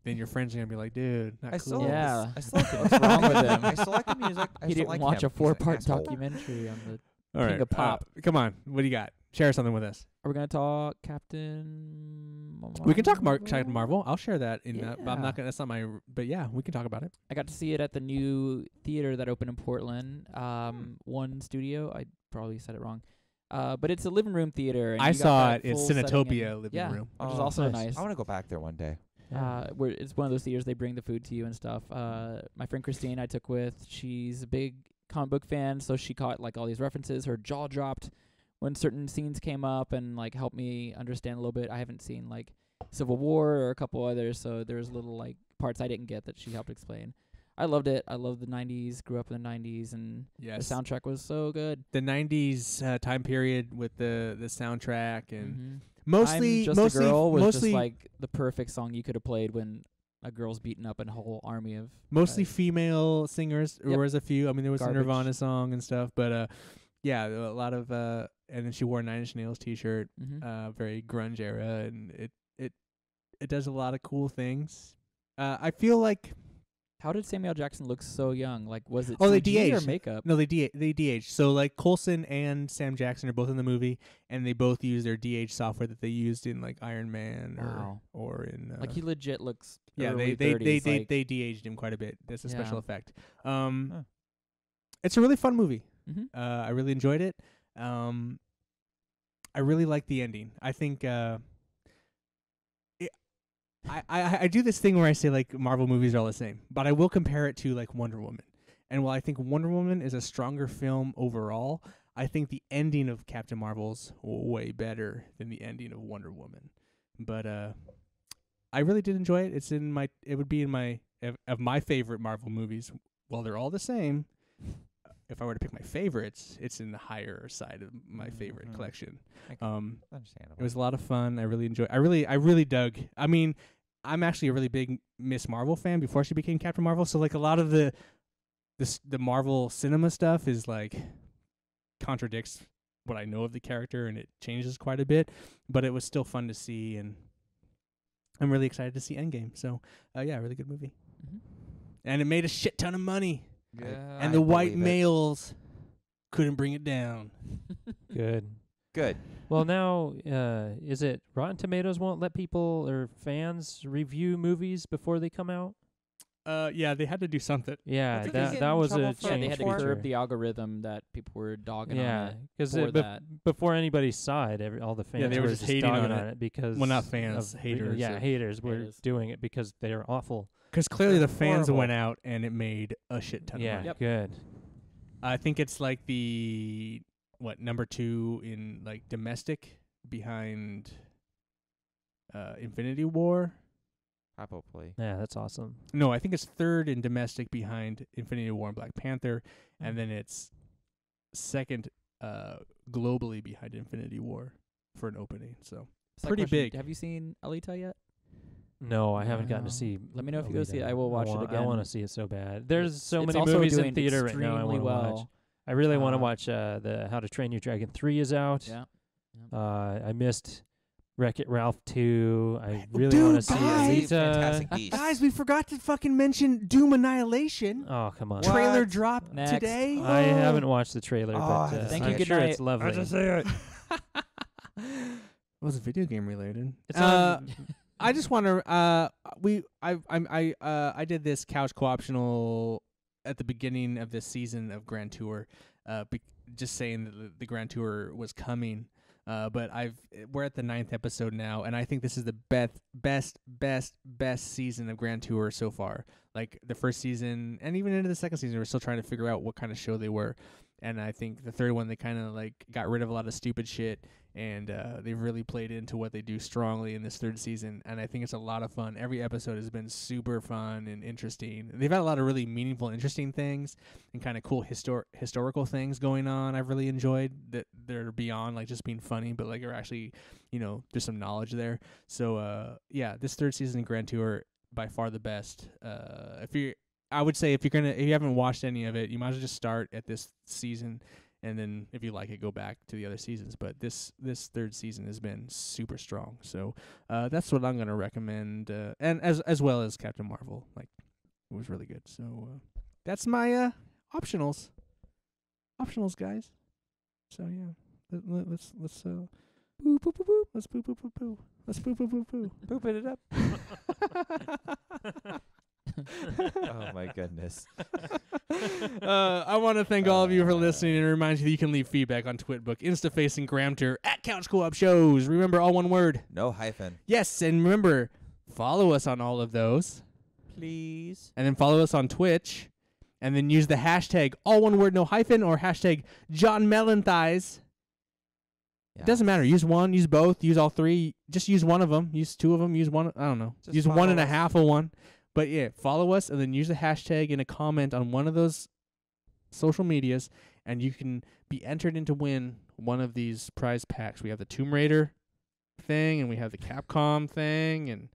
then your friends are gonna be like, "Dude, not I cool." still Yeah. I still like the What's wrong with him? I still like the music. I He still didn't like watch him. a He's an 4-part asshole. documentary on the. All King right, of Pop. come on, what do you got? Share something with us. Are we gonna talk Captain? We can talk Captain Marvel. I'll share that in that, but I'm Yeah. not gonna. That's not my. But yeah, we can talk about it. I got to see it at the new theater that opened in Portland. One Studio. I probably said it wrong. But it's a living room theater. And I you got saw that it. It's full setting Cinetopia and- living yeah, room. which is Oh, also nice. nice. I want to go back there one day. Where it's one of those theaters they bring the food to you and stuff. My friend Christine I took with, she's a big comic book fan, so she caught like all these references. Her jaw dropped when certain scenes came up and like helped me understand a little bit. I haven't seen like Civil War or a couple others, so there's little like parts I didn't get that she helped explain. I loved it. I loved the 90s, grew up in the 90s, and Yes, the soundtrack was so good. the 90s time period with the soundtrack and Mhm. mostly I'm Just a Girl was mostly just like the perfect song you could have played when a girl's beaten up and a whole army of mostly guys. female singers. There Yep. was a few. I mean, there was Garbage. a Nirvana song and stuff, but yeah, a lot of and then she wore a Nine Inch Nails t-shirt, Mhm. very grunge era, and it does a lot of cool things. I feel like How did Samuel Jackson look so young? Like, was it Oh, they CG or de-aged. makeup? no, they de-aged. So like Coulson and Sam Jackson are both in the movie, and they both use their de-age software that they used in like Iron Man Wow. or in Like he legit looks yeah, early they 30s, like, they de-aged him quite a bit. That's a special Yeah. effect. Huh. It's a really fun movie. mhm. I really enjoyed it. I really like the ending. I think I do this thing where I say like Marvel movies are all the same, but I will compare it to like Wonder Woman. And while I think Wonder Woman is a stronger film overall, I think the ending of Captain Marvel's way better than the ending of Wonder Woman. But I really did enjoy it. It would be in my of my favorite Marvel movies. While they're all the same, if I were to pick my favorites, it's in the higher side of my favorite collection. Understandable. It was a lot of fun. I really enjoyed. I really dug. I mean, I'm actually a really big Miss Marvel fan before she became Captain Marvel. So like a lot of the Marvel cinema stuff is like contradicts what I know of the character, and it changes quite a bit. But it was still fun to see, and I'm really excited to see Endgame. So yeah, really good movie. And it made a shit ton of money. Yeah, And the white males couldn't bring it down. Good. Well, now, is it Rotten Tomatoes won't let people or fans review movies before they come out? Yeah, they had to do something. Yeah, Did they get that in was trouble a for change they had to feature. curb the algorithm that people were dogging on Yeah, it. because for that. before anybody saw it, all the fans they were were just hating dogging on on it because Well, not fans, of haters. Yeah, haters were Haters. doing it because they are awful. Because clearly the That's fans horrible. went out, and it made a shit ton of Yeah, money. Yep. good. I think it's like the number 2 in like domestic behind Infinity War. Probably. Yeah, that's awesome. No, I think it's 3rd in domestic behind Infinity War and Black Panther, and then it's 2nd globally behind Infinity War for an opening. So Side pretty question, big. Have you seen Alita yet? No, I haven't gotten No. to see. Let me know if you go see it. Alita. I will watch it I again. want to see it so bad. There's so It's many also movies in doing theater right now I extremely want to watch. well. I really want to Uh, watch the How to Train Your Dragon 3 is out. Yeah. I missed Wreck-It Ralph 2. I really Dude, want to see guys! Fantastic Alita. Beasts. Guys, we forgot to fucking mention Doom Annihilation. Oh, come on. What? Trailer drop Next. today. I haven't watched the trailer, Oh, but thank I'm you, good sure night. it's lovely. it was video game related. It's on. I just want to. I did this couch co-optional at the beginning of this season of Grand Tour, just saying that the Grand Tour was coming. But we're at the 9th episode now, and I think this is the best season of Grand Tour so far. Like the first season, and even into the second season, we're still trying to figure out what kind of show they were. And I think the third one, they kind of like got rid of a lot of stupid shit, and they've really played into what they do strongly in this third season. And I think it's a lot of fun. Every episode has been super fun and interesting. They've had a lot of really meaningful, interesting things and kind of cool historical things going on. I've really enjoyed that they're beyond like just being funny, but like are actually, there's some knowledge there. So yeah, this third season of Grand Tour by far the best. I would say if you haven't watched any of it, you might as well just start at this season, and then if you like it, go back to the other seasons. But this third season has been super strong, so that's what I'm gonna recommend. And as well as Captain Marvel, like it was really good. So that's my optionals, guys. So yeah, let's boo boo boo boo. Let's boo boo boo boo. Let's boo boo boo boo. Poop it up. Oh my goodness. I want to thank all of you for listening and remind you that you can leave feedback on Twitbook, InstaFace, and Gramter at Couch Co-op Shows. Remember, all one word. No hyphen. Yes, and remember, follow us on all of those. Please. And then follow us on Twitch. And then use the hashtag, all one word, no hyphen, or hashtag John Melon Thighs. It doesn't matter. Use one, use both, use all three. Just use one of them. Use two of them. Use one. I don't know. Just use follow one and a us. half of one. But yeah, follow us and then use the hashtag in a comment on one of those social medias, and you can be entered into win one of these prize packs. We have the Tomb Raider thing, and we have the Capcom thing, and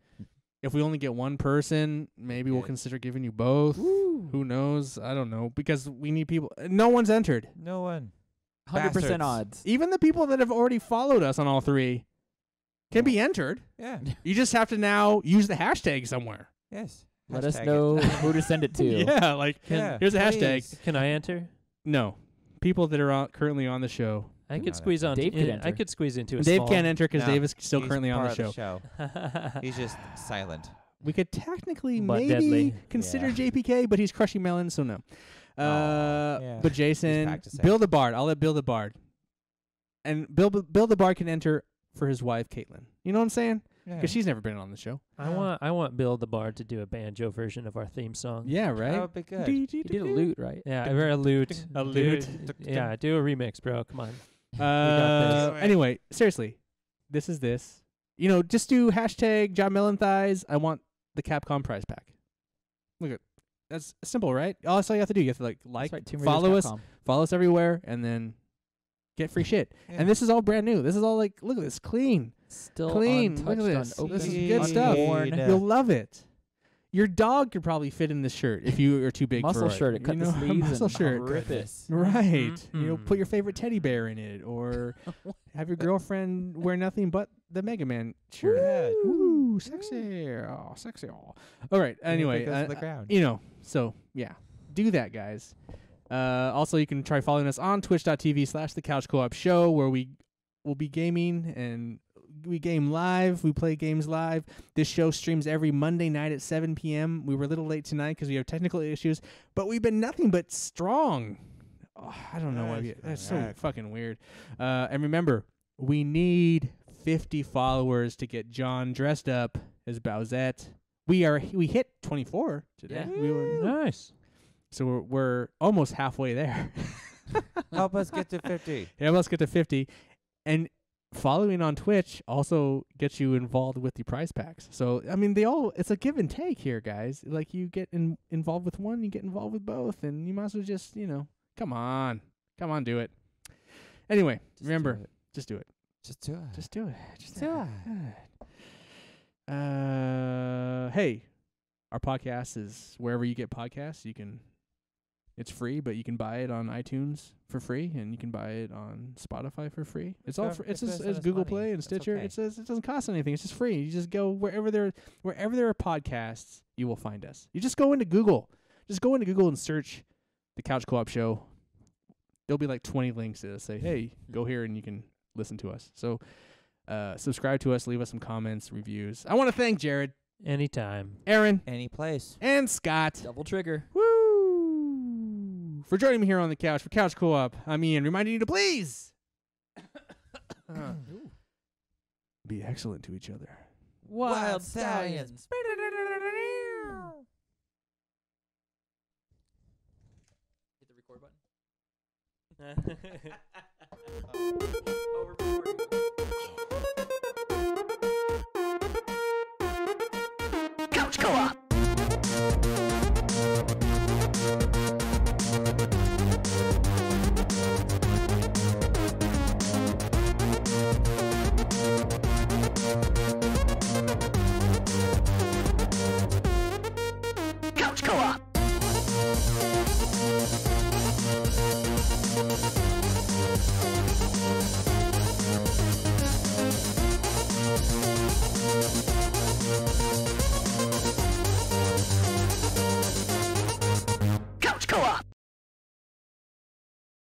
if we only get one person, maybe we'll Good. consider giving you both. Who knows? I don't know, because we need people. No one's entered. No one. 100% Bastards. odds. Even the people that have already followed us on all three can be entered. Yeah. You just have to now use the hashtag somewhere. Yes. Let us Hashtag know it. who to send it to. Yeah, like Yeah, here's a hashtag. please. Can I enter? No, people that are currently on the show. I Do could not squeeze on. Dave could I enter. could squeeze into a Dave small. can't enter because No, Dave is still He's currently on part the of show. He's just silent. We could technically But maybe deadly. consider Yeah. JPK, but he's crushing melons, so no. Yeah. But Jason, practicing. Bill the Bard. I'll let Bill the Bard. And Bill the Bard can enter for his wife, Caitlin. You know what I'm saying? Yeah. Because she's never been on the show. I want Bill the Bard to do a banjo version of our theme song. Yeah, That right? would be good. He did a loot, right? Yeah, a lute. A lute. Yeah, do a remix, bro. Come on. got this. Anyway, seriously, this is this. Just do hashtag John Melon Thighs. I want the Capcom prize pack. Look at That's simple, right? That's all you have to do. You have to like, That's right, Tomb follow us, Raiders.com. follow us everywhere, and then get free shit. And this is all brand new. This is all like, look at this, clean. Still Clean. untouched, Look at this. unopened, This is good stuff. unworn. Yeah. You'll love it. Your dog could probably fit in this shirt if you are too big Muscle for it. shirt. It cut you the know, a sleeves muscle and shirt. rip it. Right. You know, Mhm. put your favorite teddy bear in it, or have your girlfriend wear nothing but the Mega Man shirt. Yeah. Ooh, sexy. Oh, sexy. Oh. All right. Anyway, goes to the ground. you know, so yeah, do that, guys. Also, you can try following us on twitch.tv/the Couch Co-op Show, where we will be gaming and we game live. We play games live. This show streams every Monday night at 7 p.m. We were a little late tonight because we have technical issues, but we've been nothing but strong. Oh, I don't know why. That's so correct. fucking weird. And remember, we need 50 followers to get John dressed up as Bowsette. We hit 24 today. Yeah. We were, Nice. so we're almost halfway there. Help us get to 50. Yeah, let's get to 50. And following on Twitch also gets you involved with the prize packs. So, I mean, it's a give and take here, guys. Like, you get involved with one, you get involved with both, and you might as well just, come on, do it. Anyway, remember, just do it. Just do it. Just do it. Just do it. Good. Hey, our podcast is wherever you get podcasts. It's free, but you can buy it on iTunes for free, and you can buy it on Spotify for free. It's all free. It's just Google Play and Stitcher. Okay. It doesn't cost anything. It's just free. You just go wherever there are podcasts, you will find us. You just go into Google. Just go into Google and search the Couch Co-op Show. There'll be like 20 links that say, "Hey, go here and you can listen to us." So, subscribe to us. Leave us some comments, reviews. I want to thank Jarrod, Anytime. Aaron, Any place. and Scott. Double trigger. Woo! For joining me here on the couch for Couch Co-op. I'm Ian, reminding you to please be excellent to each other. Wild stallions. Hit the record button. Oh, we're recording. Couch Co-op. Couch Co-op. Couch Co-op.